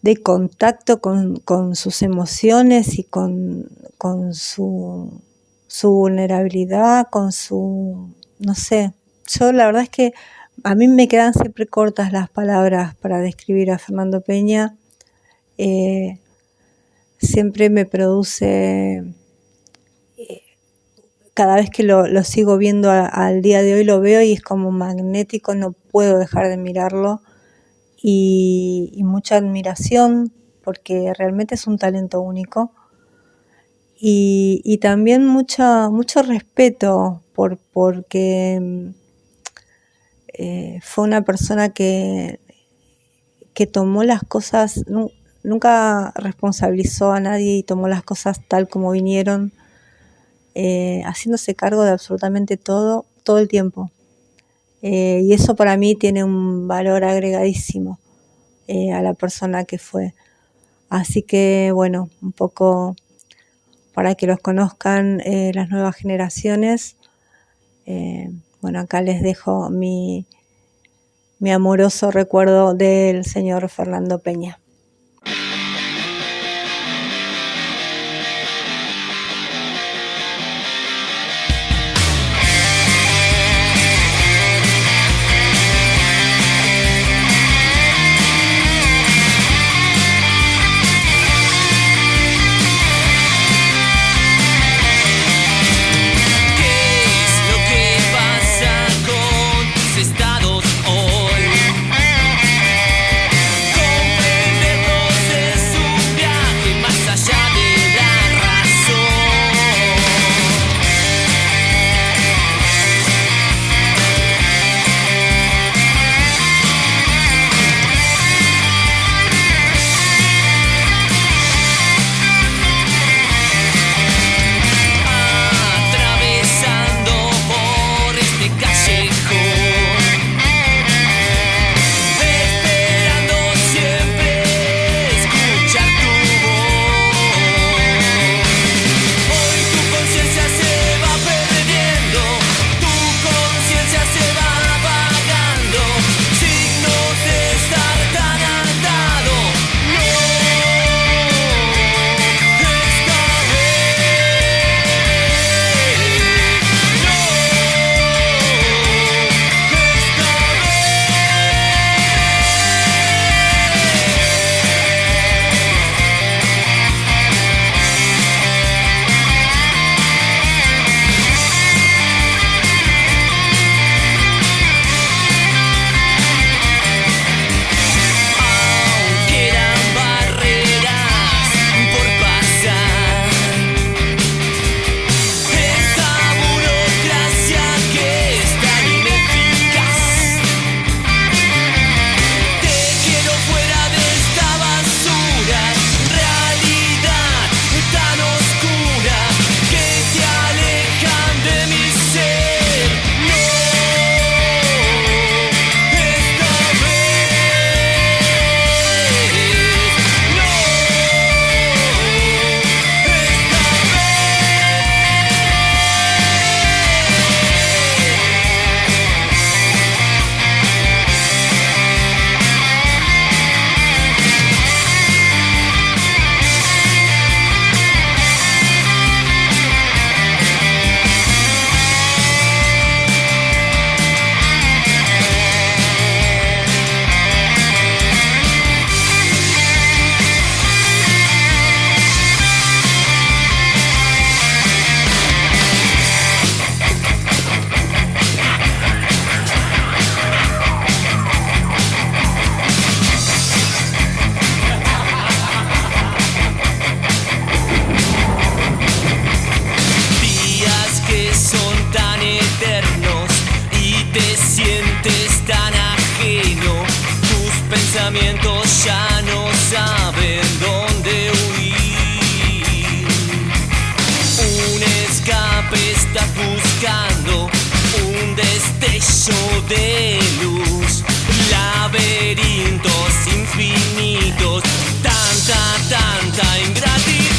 de contacto con sus emociones y con su vulnerabilidad, con su, no sé. Yo la verdad es que a mí me quedan siempre cortas las palabras para describir a Fernando Peña. Siempre me produce, cada vez que lo sigo viendo al día de hoy, lo veo y es como magnético, no puedo dejar de mirarlo. Y mucha admiración, porque realmente es un talento único. Y también mucho respeto, porque fue una persona que tomó las cosas, nunca responsabilizó a nadie y tomó las cosas tal como vinieron, haciéndose cargo de absolutamente todo el tiempo. Y eso para mí tiene un valor agregadísimo a la persona que fue. Así que bueno, un poco para que los conozcan las nuevas generaciones. Bueno, acá les dejo mi amoroso recuerdo del señor Fernando Peña. pensamientos ya no saben dónde huir. Un escape está buscando, un destello de luz, laberintos infinitos, tanta ingratitud.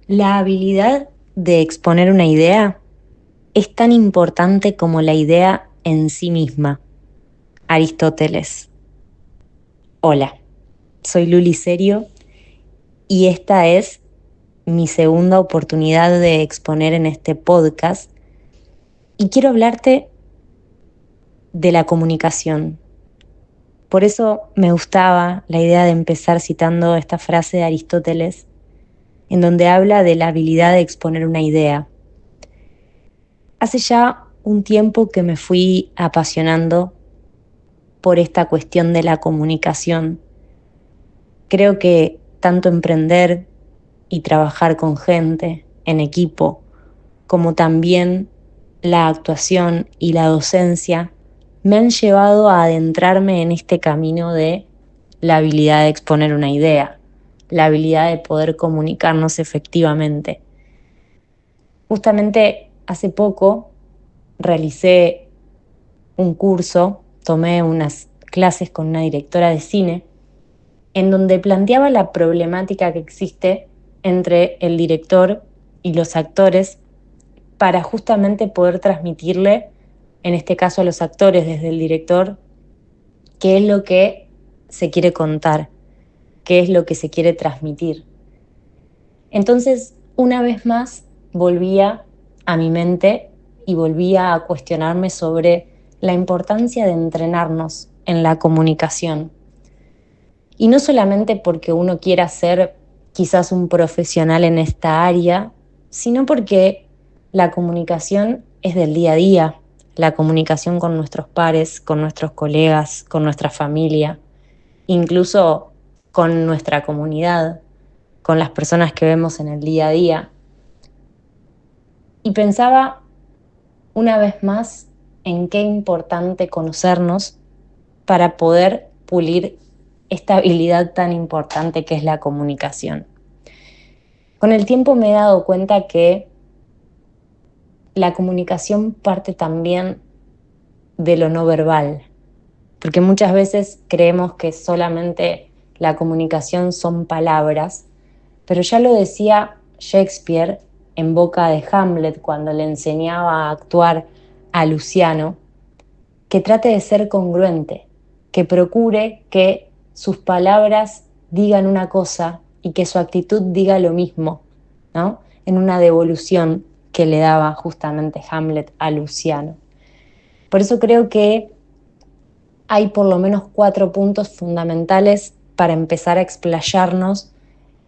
La habilidad de exponer una idea es tan importante como la idea en sí misma. Aristóteles. Hola, soy Luli Serio y esta es mi segunda oportunidad de exponer en este podcast y quiero hablarte de la comunicación. Por eso me gustaba la idea de empezar citando esta frase de Aristóteles, en donde habla de la habilidad de exponer una idea. Hace ya un tiempo que me fui apasionando por esta cuestión de la comunicación. Creo que tanto emprender y trabajar con gente, en equipo, como también la actuación y la docencia, me han llevado a adentrarme en este camino de la habilidad de exponer una idea, la habilidad de poder comunicarnos efectivamente. Justamente hace poco realicé un curso, tomé unas clases con una directora de cine, en donde planteaba la problemática que existe entre el director y los actores para justamente poder transmitirle, en este caso a los actores desde el director, qué es lo que se quiere contar, qué es lo que se quiere transmitir. Entonces, una vez más, volvía a mi mente y volvía a cuestionarme sobre la importancia de entrenarnos en la comunicación. Y no solamente porque uno quiera ser quizás un profesional en esta área, sino porque la comunicación es del día a día, la comunicación con nuestros pares, con nuestros colegas, con nuestra familia, incluso con nuestra comunidad, con las personas que vemos en el día a día. Y pensaba una vez más en qué importante conocernos para poder pulir esta habilidad tan importante que es la comunicación. Con el tiempo me he dado cuenta que la comunicación parte también de lo no verbal, porque muchas veces creemos que solamente la comunicación son palabras, pero ya lo decía Shakespeare en boca de Hamlet cuando le enseñaba a actuar a Luciano, que trate de ser congruente, que procure que sus palabras digan una cosa y que su actitud diga lo mismo, ¿no? En una devolución que le daba justamente Hamlet a Luciano. Por eso creo que hay por lo menos 4 puntos fundamentales para empezar a explayarnos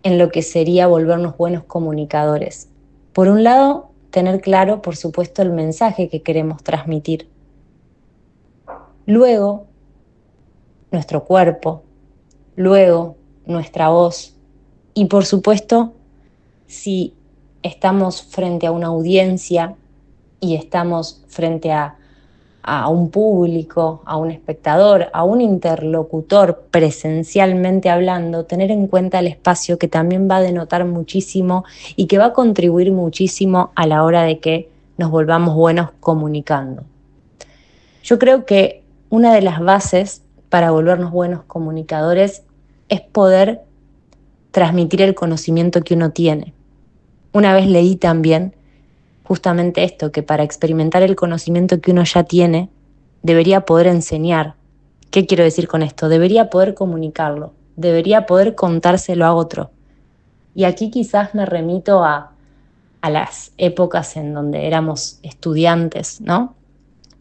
en lo que sería volvernos buenos comunicadores. Por un lado, tener claro, por supuesto, el mensaje que queremos transmitir. Luego, nuestro cuerpo, luego nuestra voz y, por supuesto, si estamos frente a una audiencia y estamos frente a un público, a un espectador, a un interlocutor presencialmente hablando, tener en cuenta el espacio, que también va a denotar muchísimo y que va a contribuir muchísimo a la hora de que nos volvamos buenos comunicando. Yo creo que una de las bases para volvernos buenos comunicadores es poder transmitir el conocimiento que uno tiene. Una vez leí también justamente esto, que para experimentar el conocimiento que uno ya tiene, debería poder enseñar. ¿Qué quiero decir con esto? Debería poder comunicarlo, debería poder contárselo a otro. Y aquí quizás me remito a las épocas en donde éramos estudiantes, ¿no?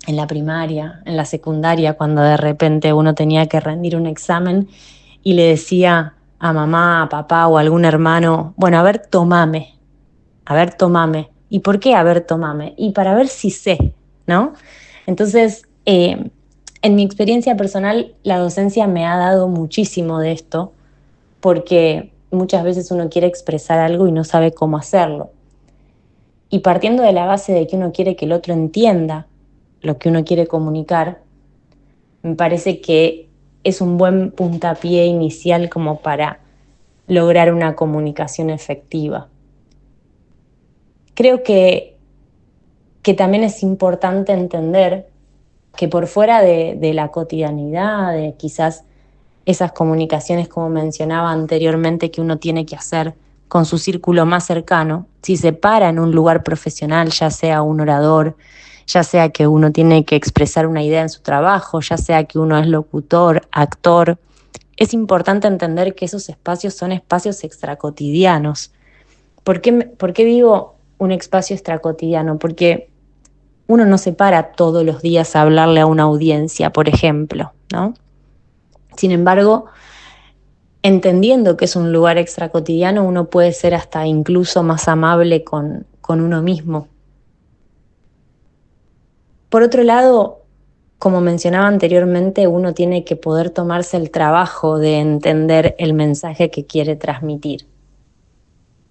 En la primaria, en la secundaria, cuando de repente uno tenía que rendir un examen y le decía a mamá, a papá o a algún hermano, bueno, a ver, tomame. ¿Y por qué a ver, tomame? Y para ver si sé, ¿no? Entonces, en mi experiencia personal, la docencia me ha dado muchísimo de esto, porque muchas veces uno quiere expresar algo y no sabe cómo hacerlo. Y partiendo de la base de que uno quiere que el otro entienda lo que uno quiere comunicar, me parece que es un buen puntapié inicial como para lograr una comunicación efectiva. Creo que también es importante entender que por fuera de la cotidianidad, de quizás esas comunicaciones, como mencionaba anteriormente, que uno tiene que hacer con su círculo más cercano, si se para en un lugar profesional, ya sea un orador, ya sea que uno tiene que expresar una idea en su trabajo, ya sea que uno es locutor, actor, es importante entender que esos espacios son espacios extracotidianos. ¿Por qué digo un espacio extracotidiano? Porque uno no se para todos los días a hablarle a una audiencia, por ejemplo, ¿no? Sin embargo, entendiendo que es un lugar extracotidiano, uno puede ser hasta incluso más amable con uno mismo. Por otro lado, como mencionaba anteriormente, uno tiene que poder tomarse el trabajo de entender el mensaje que quiere transmitir.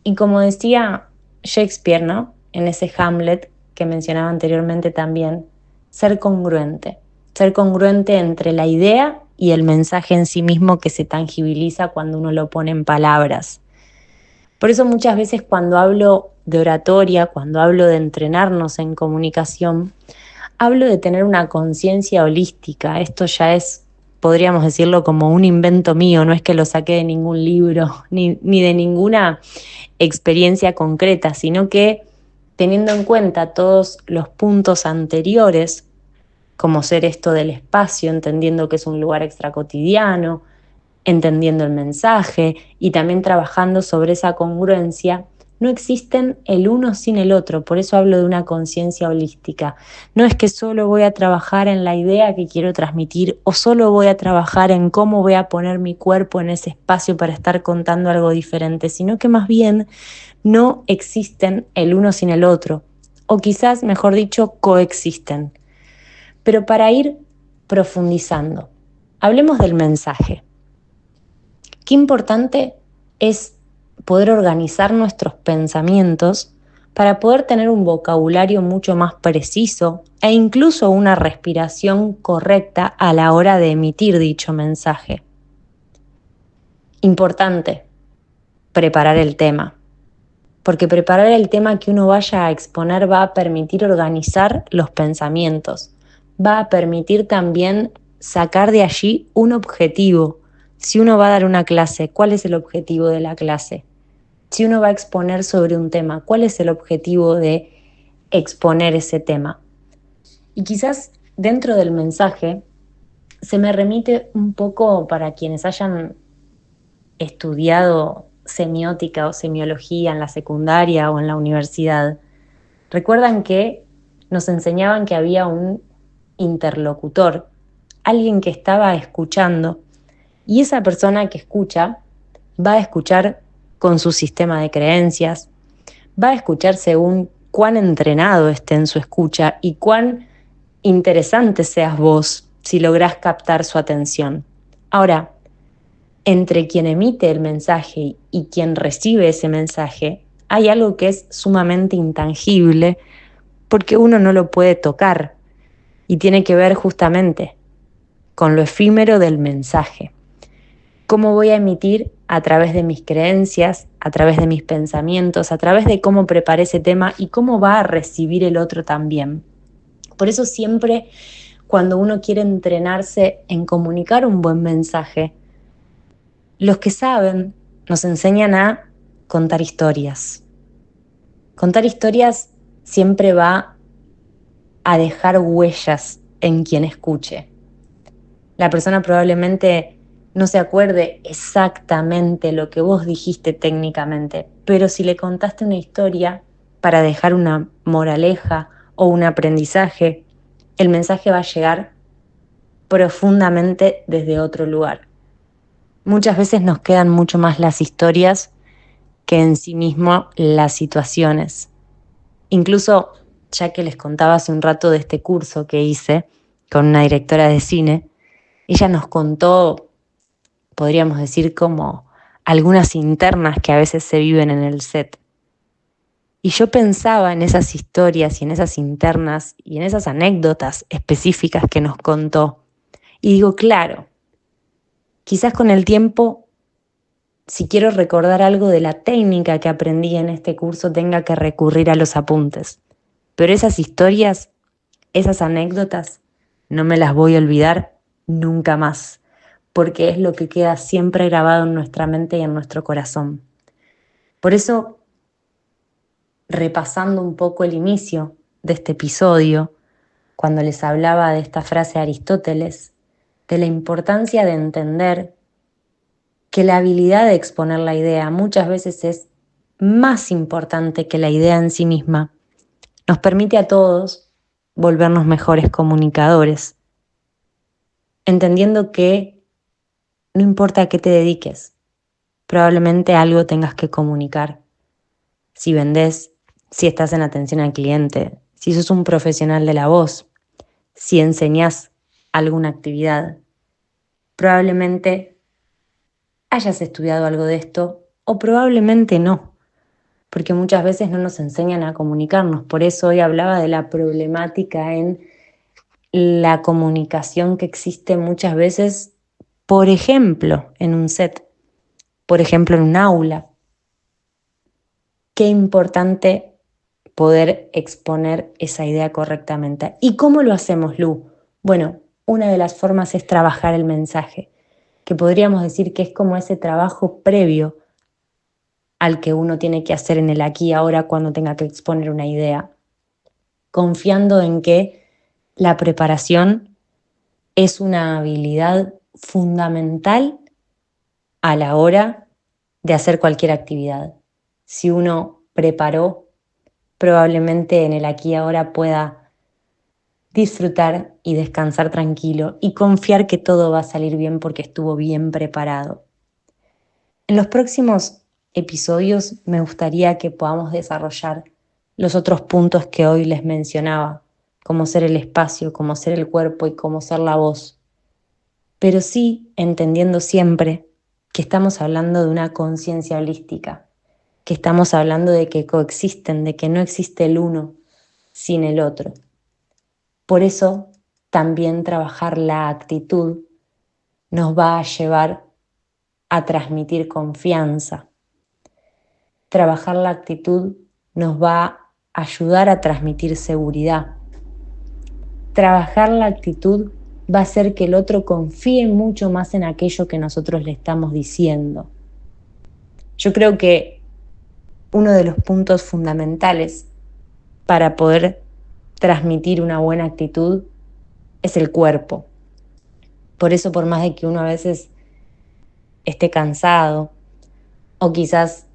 Y como decía Shakespeare, ¿no?, en ese Hamlet que mencionaba anteriormente también, ser congruente entre la idea y el mensaje en sí mismo, que se tangibiliza cuando uno lo pone en palabras. Por eso muchas veces cuando hablo de oratoria, cuando hablo de entrenarnos en comunicación, hablo de tener una conciencia holística. Esto ya es, podríamos decirlo, como un invento mío, no es que lo saqué de ningún libro ni de ninguna experiencia concreta, sino que teniendo en cuenta todos los puntos anteriores, como ser esto del espacio, entendiendo que es un lugar extracotidiano, entendiendo el mensaje y también trabajando sobre esa congruencia, no existen el uno sin el otro. Por eso hablo de una conciencia holística. No es que solo voy a trabajar en la idea que quiero transmitir o solo voy a trabajar en cómo voy a poner mi cuerpo en ese espacio para estar contando algo diferente, sino que más bien no existen el uno sin el otro, o quizás, mejor dicho, coexisten. Pero para ir profundizando, hablemos del mensaje. Qué importante es poder organizar nuestros pensamientos para poder tener un vocabulario mucho más preciso e incluso una respiración correcta a la hora de emitir dicho mensaje. Importante, preparar el tema, porque preparar el tema que uno vaya a exponer va a permitir organizar los pensamientos, va a permitir también sacar de allí un objetivo. Si uno va a dar una clase, ¿cuál es el objetivo de la clase? Si uno va a exponer sobre un tema, ¿cuál es el objetivo de exponer ese tema? Y quizás dentro del mensaje se me remite un poco, para quienes hayan estudiado semiótica o semiología en la secundaria o en la universidad, recuerdan que nos enseñaban que había un interlocutor, alguien que estaba escuchando, y esa persona que escucha va a escuchar con su sistema de creencias, va a escuchar según cuán entrenado esté en su escucha y cuán interesante seas vos si lográs captar su atención. Ahora, entre quien emite el mensaje y quien recibe ese mensaje, hay algo que es sumamente intangible porque uno no lo puede tocar y tiene que ver justamente con lo efímero del mensaje. ¿Cómo voy a emitir? A través de mis creencias, a través de mis pensamientos, a través de cómo preparé ese tema y cómo va a recibir el otro también. Por eso siempre cuando uno quiere entrenarse en comunicar un buen mensaje, los que saben nos enseñan a contar historias. Contar historias siempre va a dejar huellas en quien escuche. La persona probablemente no se acuerde exactamente lo que vos dijiste técnicamente, pero si le contaste una historia para dejar una moraleja o un aprendizaje, el mensaje va a llegar profundamente desde otro lugar. Muchas veces nos quedan mucho más las historias que en sí mismo las situaciones. Incluso, ya que les contaba hace un rato de este curso que hice con una directora de cine, ella nos contó, podríamos decir, como algunas internas que a veces se viven en el set. Y yo pensaba en esas historias y en esas internas y en esas anécdotas específicas que nos contó. Y digo, claro, quizás con el tiempo, si quiero recordar algo de la técnica que aprendí en este curso, tenga que recurrir a los apuntes. Pero esas historias, esas anécdotas, no me las voy a olvidar nunca más, porque es lo que queda siempre grabado en nuestra mente y en nuestro corazón. Por eso, repasando un poco el inicio de este episodio, cuando les hablaba de esta frase de Aristóteles, de la importancia de entender que la habilidad de exponer la idea muchas veces es más importante que la idea en sí misma, nos permite a todos volvernos mejores comunicadores, entendiendo que no importa a qué te dediques, probablemente algo tengas que comunicar. Si vendés, si estás en atención al cliente, si sos un profesional de la voz, si enseñás alguna actividad, probablemente hayas estudiado algo de esto o probablemente no, porque muchas veces no nos enseñan a comunicarnos. Por eso hoy hablaba de la problemática en la comunicación que existe muchas veces, por ejemplo, en un set, por ejemplo, en un aula. Qué importante poder exponer esa idea correctamente. ¿Y cómo lo hacemos, Lu? Bueno, una de las formas es trabajar el mensaje, que podríamos decir que es como ese trabajo previo al que uno tiene que hacer en el aquí y ahora cuando tenga que exponer una idea, confiando en que la preparación es una habilidad fundamental a la hora de hacer cualquier actividad. Si uno preparó, probablemente en el aquí y ahora pueda disfrutar y descansar tranquilo y confiar que todo va a salir bien porque estuvo bien preparado. En los próximos episodios me gustaría que podamos desarrollar los otros puntos que hoy les mencionaba, como ser el espacio, como ser el cuerpo y como ser la voz. Pero sí entendiendo siempre que estamos hablando de una conciencia holística, que estamos hablando de que coexisten, de que no existe el uno sin el otro. Por eso también trabajar la actitud nos va a llevar a transmitir confianza. Trabajar la actitud nos va a ayudar a transmitir seguridad. Trabajar la actitud va a hacer que el otro confíe mucho más en aquello que nosotros le estamos diciendo. Yo creo que uno de los puntos fundamentales para poder transmitir una buena actitud es el cuerpo. Por eso, por más de que uno a veces esté cansado o quizás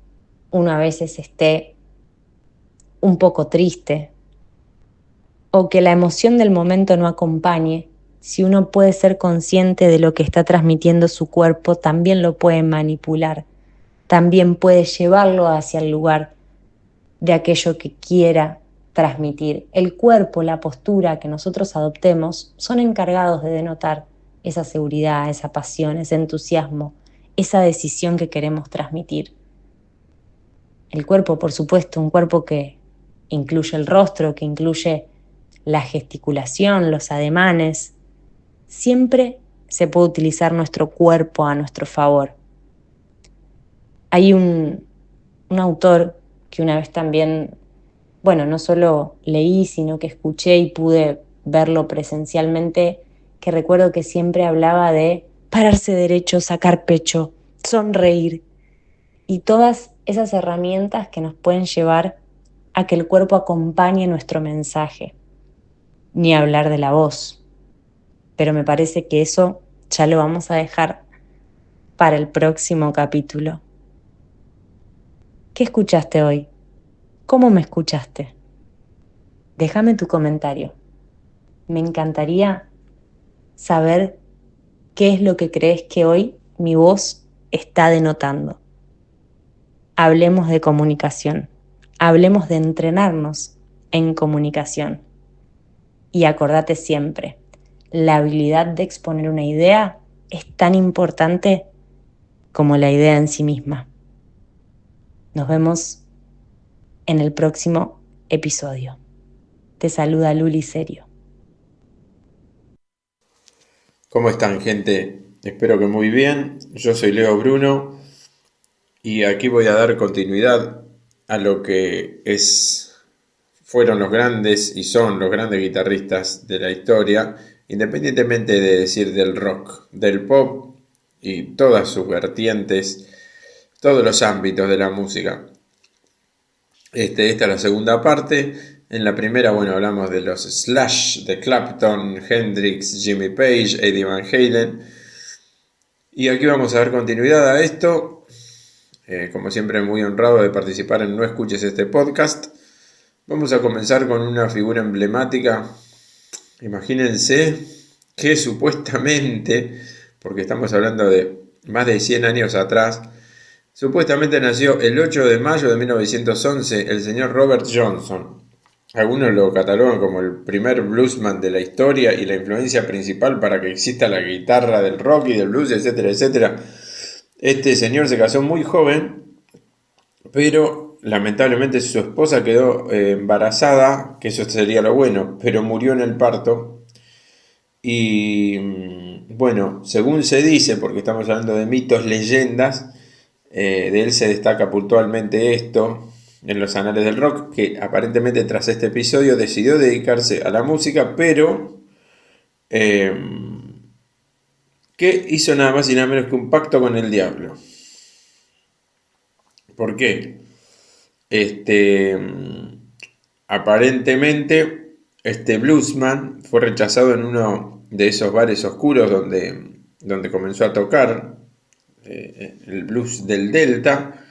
uno a veces esté un poco triste o que la emoción del momento no acompañe, si uno puede ser consciente de lo que está transmitiendo su cuerpo, también lo puede manipular, también puede llevarlo hacia el lugar de aquello que quiera transmitir. El cuerpo, la postura que nosotros adoptemos son encargados de denotar esa seguridad, esa pasión, ese entusiasmo, esa decisión que queremos transmitir. El cuerpo, por supuesto, un cuerpo que incluye el rostro, que incluye la gesticulación, los ademanes. Siempre se puede utilizar nuestro cuerpo a nuestro favor. Hay un autor que una vez también, no solo leí, sino que escuché y pude verlo presencialmente, que recuerdo que siempre hablaba de pararse derecho, sacar pecho, sonreír y todas esas herramientas que nos pueden llevar a que el cuerpo acompañe nuestro mensaje. Ni hablar de la voz, pero me parece que eso ya lo vamos a dejar para el próximo capítulo. ¿Qué escuchaste hoy? ¿Cómo me escuchaste? Déjame tu comentario. Me encantaría saber qué es lo que crees que hoy mi voz está denotando. Hablemos de comunicación. Hablemos de entrenarnos en comunicación. Y acordate siempre, la habilidad de exponer una idea es tan importante como la idea en sí misma. Nos vemos en el próximo episodio. Te saluda Luli Serio. ¿Cómo están, gente? Espero que muy bien. Yo soy Leo Bruno y aquí voy a dar continuidad a lo que fueron los grandes y son los grandes guitarristas de la historia, independientemente de decir del rock, del pop y todas sus vertientes, todos los ámbitos de la música. Esta es la segunda parte. En la primera, hablamos de los Slash, de Clapton, Hendrix, Jimmy Page, Eddie Van Halen. Y aquí vamos a dar continuidad a esto. Como siempre, muy honrado de participar en No Escuches Este Podcast. Vamos a comenzar con una figura emblemática. Imagínense que supuestamente, porque estamos hablando de más de 100 años atrás, supuestamente nació el 8 de mayo de 1911 el señor Robert Johnson. Algunos lo catalogan como el primer bluesman de la historia y la influencia principal para que exista la guitarra del rock y del blues, etcétera, etcétera. Este señor se casó muy joven, pero lamentablemente su esposa quedó embarazada, que eso sería lo bueno, pero murió en el parto. Y según se dice, porque estamos hablando de mitos, leyendas, de él se destaca puntualmente esto en los anales del rock, que aparentemente tras este episodio decidió dedicarse a la música, pero que hizo nada más y nada menos que un pacto con el diablo. ¿Por qué? Aparentemente este bluesman fue rechazado en uno de esos bares oscuros donde comenzó a tocar el blues del Delta,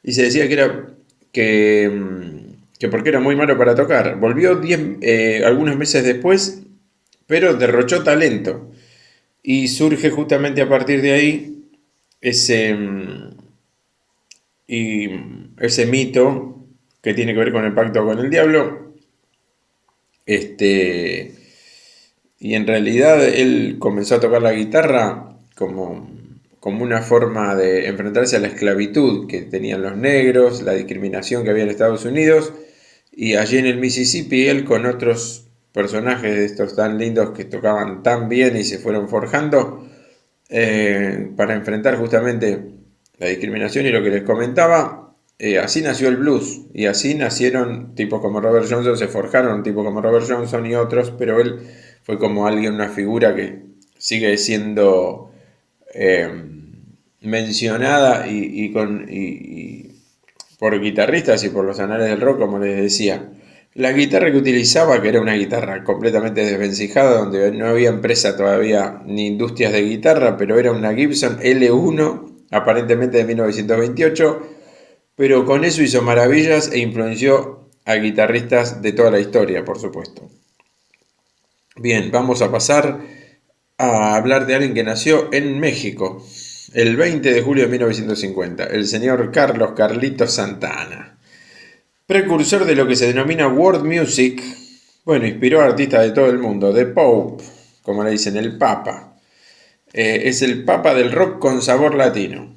y se decía que porque era muy malo para tocar. Volvió algunos meses después, pero derrochó talento, y surge justamente a partir de ahí ese mito que tiene que ver con el pacto con el diablo. Y en realidad él comenzó a tocar la guitarra como una forma de enfrentarse a la esclavitud que tenían los negros, la discriminación que había en Estados Unidos, y allí en el Mississippi él con otros personajes de estos tan lindos que tocaban tan bien y se fueron forjando para enfrentar justamente la discriminación y lo que les comentaba. Así nació el blues, y así nacieron tipos como Robert Johnson, se forjaron tipos como Robert Johnson y otros, pero él fue como una figura que sigue siendo mencionada y por guitarristas y por los anales del rock, como les decía. La guitarra que utilizaba, que era una guitarra completamente desvencijada, donde no había empresa todavía ni industrias de guitarra, pero era una Gibson L1, aparentemente de 1928, pero con eso hizo maravillas e influenció a guitarristas de toda la historia, por supuesto. Bien, vamos a pasar a hablar de alguien que nació en México el 20 de julio de 1950, el señor Carlitos Santana. Precursor de lo que se denomina world music, inspiró a artistas de todo el mundo, The Pope, como le dicen, el Papa. Es el papa del rock con sabor latino.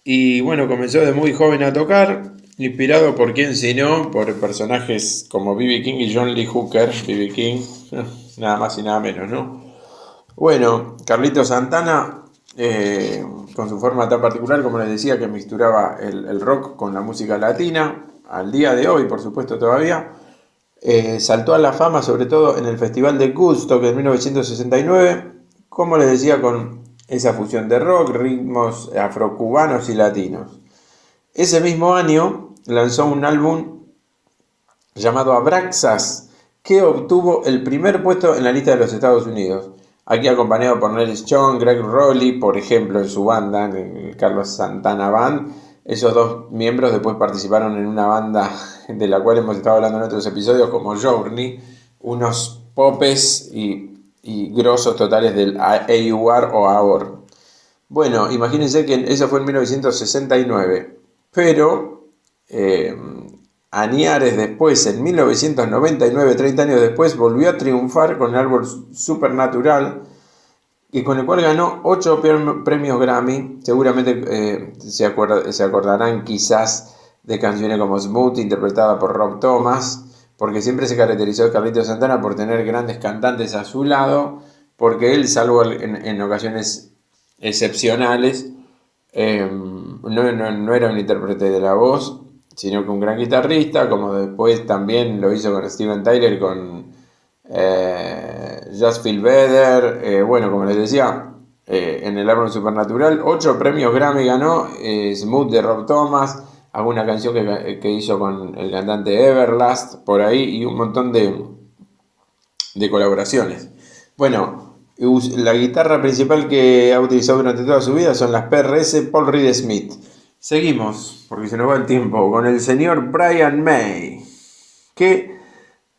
Y bueno, comenzó de muy joven a tocar, inspirado por quién si no, por personajes como B.B. King y John Lee Hooker. B.B. King, nada más y nada menos, ¿no? Bueno, Carlitos Santana, con su forma tan particular, como les decía, que mixturaba el rock con la música latina, al día de hoy, por supuesto, todavía, saltó a la fama, sobre todo en el Festival de Woodstock en 1969, como les decía, con esa fusión de rock, ritmos afrocubanos y latinos. Ese mismo año lanzó un álbum llamado Abraxas, que obtuvo el primer puesto en la lista de los Estados Unidos. Aquí acompañado por Neil Young, Greg Rowley, por ejemplo, en su banda, en el Carlos Santana Band. Esos dos miembros después participaron en una banda de la cual hemos estado hablando en otros episodios, como Journey, unos popes y grosos totales del AUR o AOR. Bueno, imagínense que eso fue en 1969, pero añares después, en 1999, 30 años después, volvió a triunfar con el álbum Supernatural, y con el cual ganó 8 premios Grammy. Seguramente se acordarán quizás de canciones como Smooth, interpretada por Rob Thomas, porque siempre se caracterizó Carlitos Santana por tener grandes cantantes a su lado, porque él, salvo en ocasiones excepcionales, no era un intérprete de la voz, sino que un gran guitarrista, como después también lo hizo con Steven Tyler, con Just Feel Better. Bueno, como les decía, en el álbum Supernatural, 8 premios Grammy ganó, Smooth de Rob Thomas, alguna canción que hizo con el cantante Everlast, por ahí, y un montón de colaboraciones. Bueno, la guitarra principal que ha utilizado durante toda su vida son las PRS Paul Reed Smith. Seguimos, porque se nos va el tiempo, con el señor Brian May, que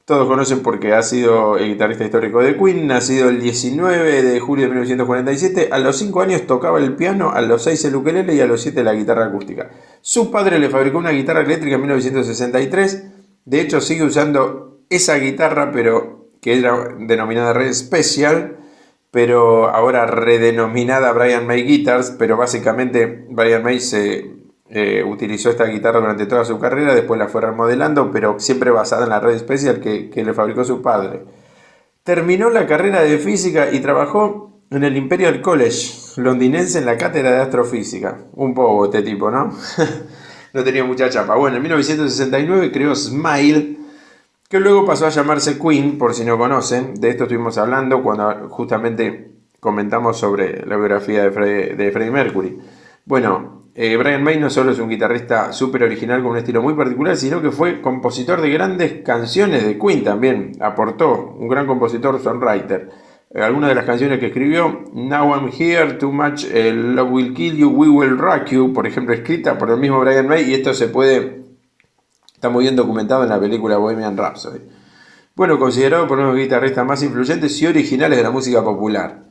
todos conocen porque ha sido el guitarrista histórico de Queen, nacido el 19 de julio de 1947. A los 5 años tocaba el piano, a los 6 el ukelele y a los 7 la guitarra acústica. Su padre le fabricó una guitarra eléctrica en 1963. De hecho, sigue usando esa guitarra, pero que era denominada Red Special, pero ahora redenominada Brian May Guitars. Pero básicamente Brian May utilizó esta guitarra durante toda su carrera, después la fue remodelando, pero siempre basada en la Red Special que le fabricó su padre. Terminó la carrera de física y trabajó en el Imperial College londinense en la cátedra de astrofísica. Un poco este tipo, ¿no? No tenía mucha chapa. Bueno, en 1969 creó Smile, que luego pasó a llamarse Queen, por si no conocen. De esto estuvimos hablando cuando justamente comentamos sobre la biografía de Freddie Mercury. Bueno, Brian May no solo es un guitarrista súper original con un estilo muy particular, sino que fue compositor de grandes canciones de Queen también. Aportó, un gran compositor, songwriter. Algunas de las canciones que escribió: Now I'm Here, Too Much, Love Will Kill You, We Will Rock You, por ejemplo, escrita por el mismo Brian May, y esto está muy bien documentado en la película Bohemian Rhapsody. Bueno, considerado por uno de los guitarristas más influyentes y originales de la música popular.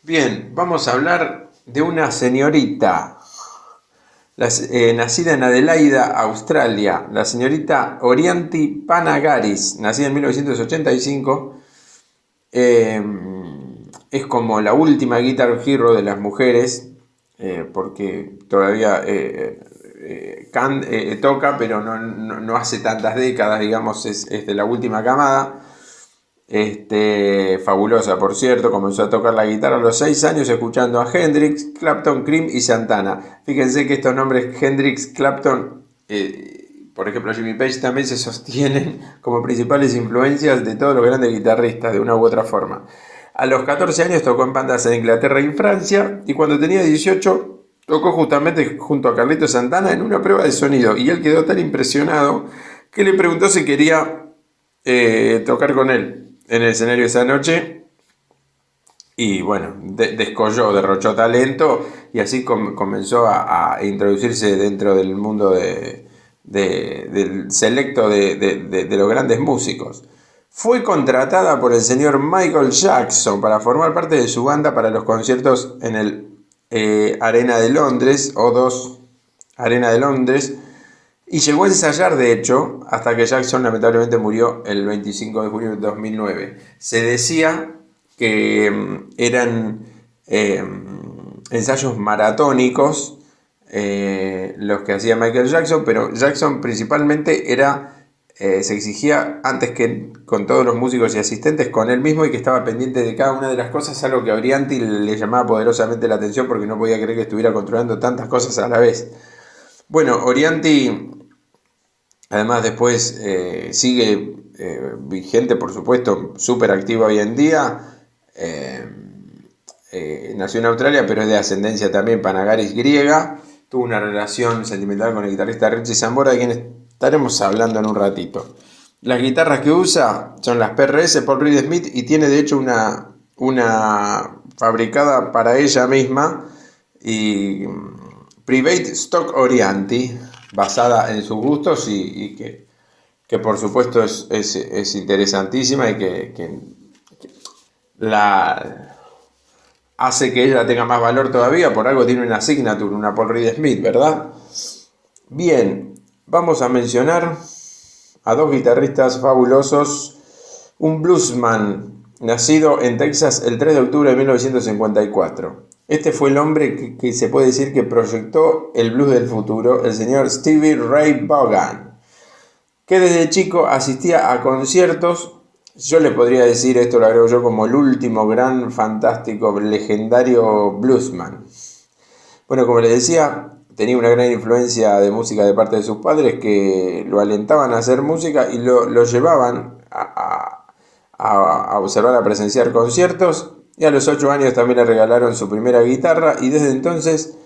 Bien, vamos a hablar de una señorita, nacida en Adelaida, Australia, la señorita Orianthi Panagaris, nacida en 1985. Es como la última guitar hero de las mujeres, porque todavía toca, pero no hace tantas décadas, digamos, es de la última camada. Fabulosa, por cierto. Comenzó a tocar la guitarra a los 6 años escuchando a Hendrix, Clapton, Cream y Santana. Fíjense que estos nombres Hendrix, Clapton, por ejemplo Jimmy Page, también se sostienen como principales influencias de todos los grandes guitarristas de una u otra forma. A los 14 años tocó en bandas en Inglaterra y Francia, y cuando tenía 18 tocó justamente junto a Carlitos Santana en una prueba de sonido, y él quedó tan impresionado que le preguntó si quería tocar con él en el escenario esa noche. Y bueno, descolló, derrochó talento, y así comenzó a introducirse dentro del mundo del selecto de los grandes músicos. Fue contratada por el señor Michael Jackson para formar parte de su banda para los conciertos en el Arena de Londres, O2 Arena de Londres, y llegó a ensayar, de hecho, hasta que Jackson lamentablemente murió el 25 de junio de 2009. Se decía que eran ensayos maratónicos, los que hacía Michael Jackson, pero Jackson principalmente se exigía antes que con todos los músicos y asistentes, con él mismo, y que estaba pendiente de cada una de las cosas, algo que a Orianti le llamaba poderosamente la atención porque no podía creer que estuviera controlando tantas cosas a la vez. Bueno, Orianti además después sigue vigente, por supuesto, súper activo hoy en día. Nació en Australia, pero es de ascendencia también panagaris griega. Tuvo una relación sentimental con el guitarrista Richie Sambora, de quien estaremos hablando en un ratito. Las guitarras que usa son las PRS Paul Reed Smith, y tiene de hecho una fabricada para ella misma, y Private Stock Orianti, basada en sus gustos, y que por supuesto es interesantísima, y que la hace que ella tenga más valor todavía. Por algo tiene una signature, una Paul Reed Smith, ¿verdad? Bien, vamos a mencionar a dos guitarristas fabulosos. Un bluesman nacido en Texas el 3 de octubre de 1954. Este fue el hombre que se puede decir que proyectó el blues del futuro, el señor Stevie Ray Vaughan, que desde chico asistía a conciertos. Yo le podría decir, esto lo agrego yo, como el último gran, fantástico, legendario bluesman. Bueno, como les decía, tenía una gran influencia de música de parte de sus padres, que lo alentaban a hacer música y lo llevaban a observar, a presenciar conciertos. Y a los 8 años también le regalaron su primera guitarra, y desde entonces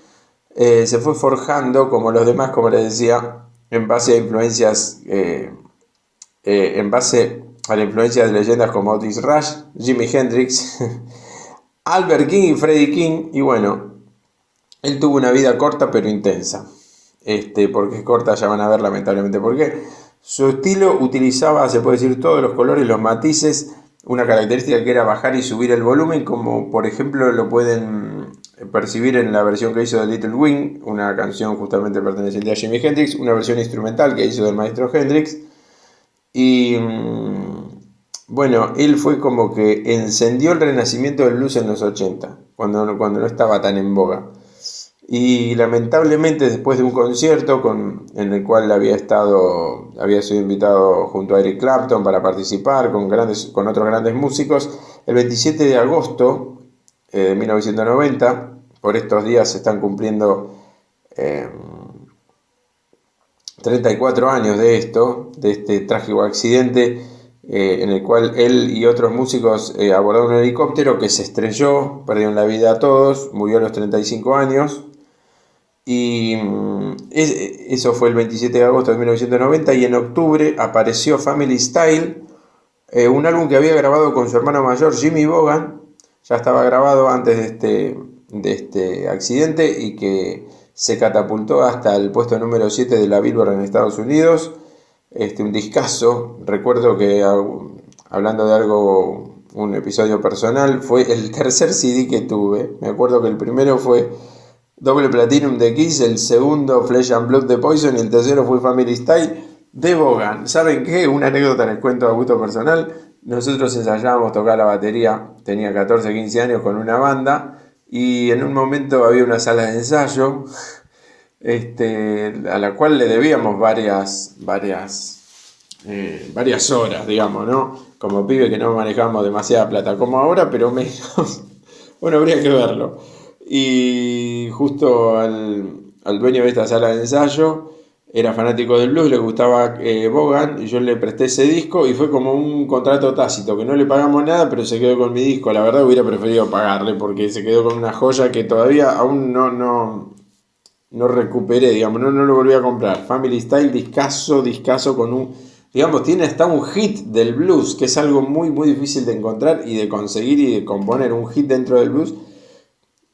se fue forjando, como los demás, como les decía, en base a influencias, en base a la influencia de leyendas como Otis Rush, Jimi Hendrix, Albert King y Freddie King. Y bueno, él tuvo una vida corta pero intensa. Porque es corta, ya van a ver lamentablemente por qué. Su estilo utilizaba, se puede decir, todos los colores, los matices, una característica que era bajar y subir el volumen, como por ejemplo lo pueden percibir en la versión que hizo de Little Wing, una canción justamente perteneciente a Jimi Hendrix, una versión instrumental que hizo del maestro Hendrix. Y bueno, él fue como que encendió el renacimiento del blues en los 80, cuando no estaba tan en boga. Y lamentablemente, después de un concierto en el cual había sido invitado junto a Eric Clapton para participar con otros grandes músicos, el 27 de agosto de 1990, por estos días se están cumpliendo 34 años de este trágico accidente, en el cual él y otros músicos abordaron un helicóptero que se estrelló, perdieron la vida a todos, murió a los 35 años. Y eso fue el 27 de agosto de 1990, y en octubre apareció Family Style, un álbum que había grabado con su hermano mayor Jimmy Vaughan. Ya estaba grabado antes de este accidente, y que se catapultó hasta el puesto número 7 de la Billboard en Estados Unidos. Un discazo. Recuerdo que, hablando de algo, un episodio personal, fue el tercer CD que tuve. Me acuerdo que el primero fue Double Platinum de Kiss, el segundo Flesh and Blood de Poison, y el tercero fue Family Style de Vaughan. ¿Saben qué? Una anécdota les cuento a gusto personal. Nosotros ensayábamos tocar la batería, tenía 14, 15 años, con una banda, y en un momento había una sala de ensayo a la cual le debíamos varias horas, digamos, ¿no? Como pibe que no manejamos demasiada plata, como ahora, pero menos. Bueno, habría que verlo. Y justo al dueño de esta sala de ensayo era fanático del blues, le gustaba Vaughan, y yo le presté ese disco, y fue como un contrato tácito, que no le pagamos nada, pero se quedó con mi disco. La verdad hubiera preferido pagarle, porque se quedó con una joya que todavía aún no recuperé, digamos, no lo volví a comprar. Family Style, discazo con un, digamos, tiene hasta un hit del blues, que es algo muy, muy difícil de encontrar y de conseguir y de componer un hit dentro del blues,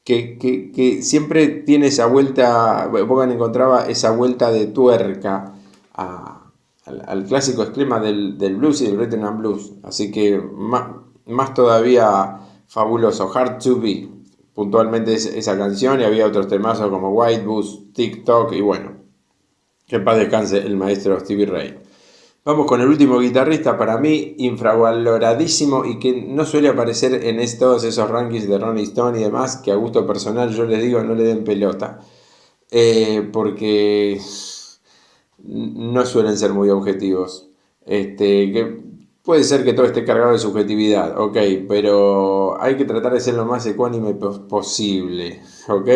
que siempre tiene esa vuelta. Vaughan encontraba esa vuelta de tuerca al clásico esquema del blues y del rhythm and blues. Así que más todavía fabuloso. Hard to Be, puntualmente esa canción, y había otros temazos como White Bus, TikTok, y bueno, que en paz descanse el maestro Stevie Ray. Vamos con el último guitarrista, para mí infravaloradísimo y que no suele aparecer en todos esos rankings de Rolling Stone y demás, que a gusto personal yo les digo no le den pelota, porque no suelen ser muy objetivos. Que puede ser que todo esté cargado de subjetividad, ok, pero hay que tratar de ser lo más ecuánime posible, ok.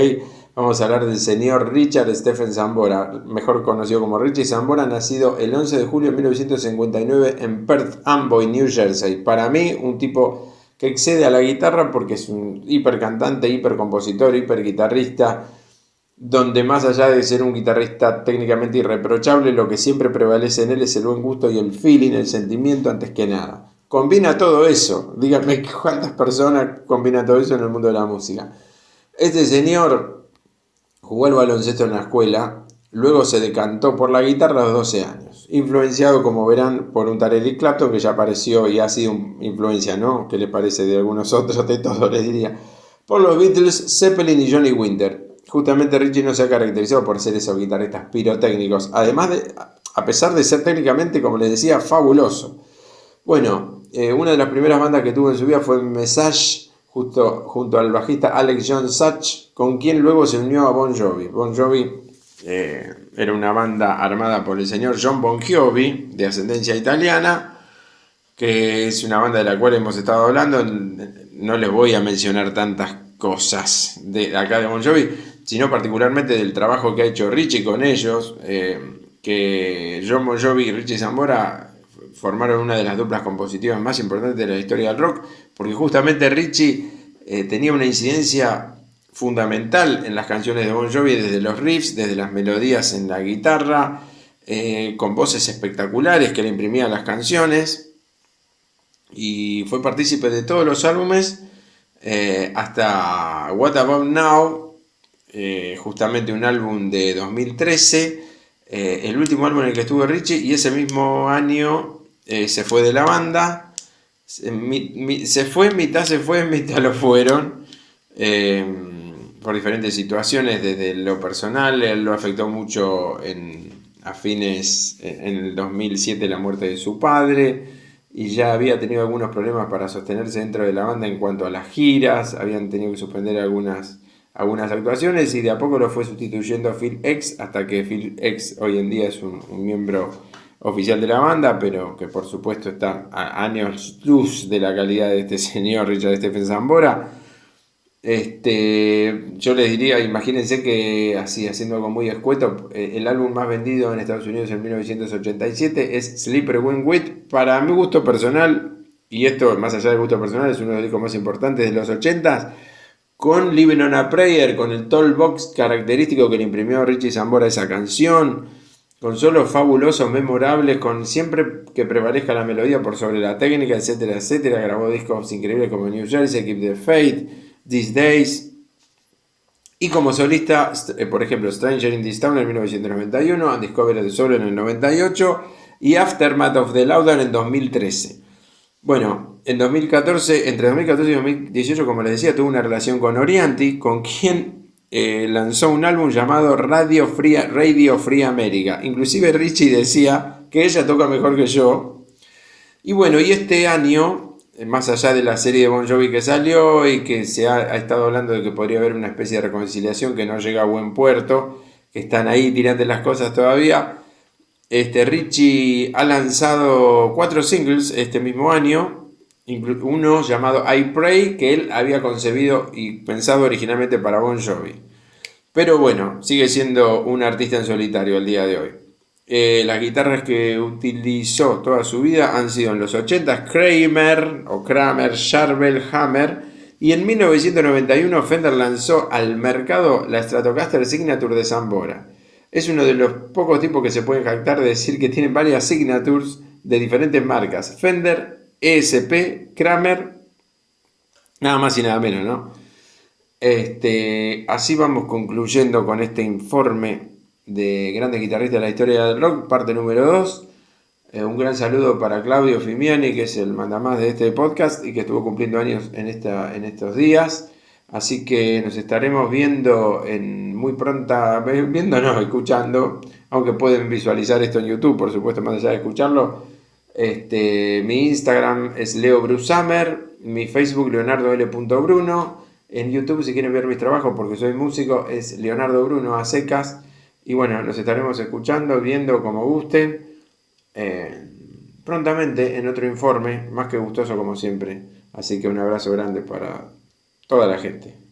Vamos a hablar del señor Richard Stephen Sambora, mejor conocido como Richie Sambora, nacido el 11 de julio de 1959 en Perth Amboy, New Jersey. Para mí, un tipo que excede a la guitarra porque es un hipercantante, hipercompositor, hiperguitarrista, donde más allá de ser un guitarrista técnicamente irreprochable, lo que siempre prevalece en él es el buen gusto y el feeling, el sentimiento antes que nada. Combina todo eso. Díganme cuántas personas combinan todo eso en el mundo de la música. Este señor jugó al baloncesto en la escuela, luego se decantó por la guitarra a los 12 años, influenciado, como verán, por un tal Eric Clapton, que ya apareció y ha sido influencia, ¿no? ¿Qué le parece de algunos otros? De todos, les diría. Por los Beatles, Zeppelin y Johnny Winter. Justamente Richie no se ha caracterizado por ser esos guitarristas pirotécnicos, además a pesar de ser técnicamente, como les decía, fabuloso. Bueno, una de las primeras bandas que tuvo en su vida fue Message, junto al bajista Alex John Such, con quien luego se unió a Bon Jovi. Bon Jovi era una banda armada por el señor John Bon Jovi, de ascendencia italiana, que es una banda de la cual hemos estado hablando. No les voy a mencionar tantas cosas de acá de Bon Jovi, sino particularmente del trabajo que ha hecho Richie con ellos, que John Bon Jovi y Richie Sambora formaron una de las duplas compositivas más importantes de la historia del rock, porque justamente Richie tenía una incidencia fundamental en las canciones de Bon Jovi, desde los riffs, desde las melodías en la guitarra, con voces espectaculares que le imprimían las canciones, y fue partícipe de todos los álbumes hasta What About Now, justamente un álbum de 2013, el último álbum en el que estuvo Richie, y ese mismo año se fue de la banda. Se fue, mitad lo fueron, por diferentes situaciones. Desde lo personal, él lo afectó mucho en el 2007, la muerte de su padre, y ya había tenido algunos problemas para sostenerse dentro de la banda en cuanto a las giras. Habían tenido que suspender algunas actuaciones, y de a poco lo fue sustituyendo a Phil X, hasta que Phil X hoy en día es un miembro oficial de la banda, pero que por supuesto está a años luz de la calidad de este señor Richard Stephen Sambora. Yo les diría, imagínense que, así haciendo algo muy escueto, el álbum más vendido en Estados Unidos en 1987 es Sleeper When Wet. Para mi gusto personal, y esto más allá del gusto personal, es uno de los discos más importantes de los 80s, con Living on a Prayer, con el tall box característico que le imprimió Richie Sambora a esa canción, con solos fabulosos, memorables, con siempre que prevalezca la melodía por sobre la técnica, etcétera, etcétera. Grabó discos increíbles como New Jersey, Keep the Faith, These Days, y como solista, por ejemplo, Stranger in This Town en 1991, Undiscovered the Soul en el 98 y Aftermath of the Loudon en 2013. Bueno, en 2014, entre 2014 y 2018, como les decía, tuvo una relación con Orianti, con quien lanzó un álbum llamado Radio Free America. Inclusive Richie decía que ella toca mejor que yo. Y bueno, y este año, más allá de la serie de Bon Jovi que salió y que se ha estado hablando de que podría haber una especie de reconciliación que no llega a buen puerto, que están ahí tirando las cosas todavía, Richie ha lanzado 4 singles este mismo año. Uno llamado I Pray, que él había concebido y pensado originalmente para Bon Jovi. Pero bueno, sigue siendo un artista en solitario al día de hoy. Las guitarras que utilizó toda su vida han sido en los 80 Kramer, Charvel, Hammer, y en 1991 Fender lanzó al mercado la Stratocaster Signature de Sambora. Es uno de los pocos tipos que se pueden jactar de decir que tienen varias signatures de diferentes marcas: Fender, ESP, Kramer, nada más y nada menos, ¿no? Así vamos concluyendo con este informe de grandes guitarristas de la historia del rock, parte número 2. Un gran saludo para Claudio Fimiani, que es el mandamás de este podcast y que estuvo cumpliendo años en estos días. Así que nos estaremos viendo escuchando aunque pueden visualizar esto en YouTube, por supuesto, más allá de escucharlo. Mi Instagram es leobrusamer, mi Facebook leonardo.l.bruno, en YouTube si quieren ver mis trabajos porque soy músico es Leonardo Bruno a secas, y bueno, nos estaremos escuchando, viendo como gusten, prontamente en otro informe, más que gustoso como siempre, así que un abrazo grande para toda la gente.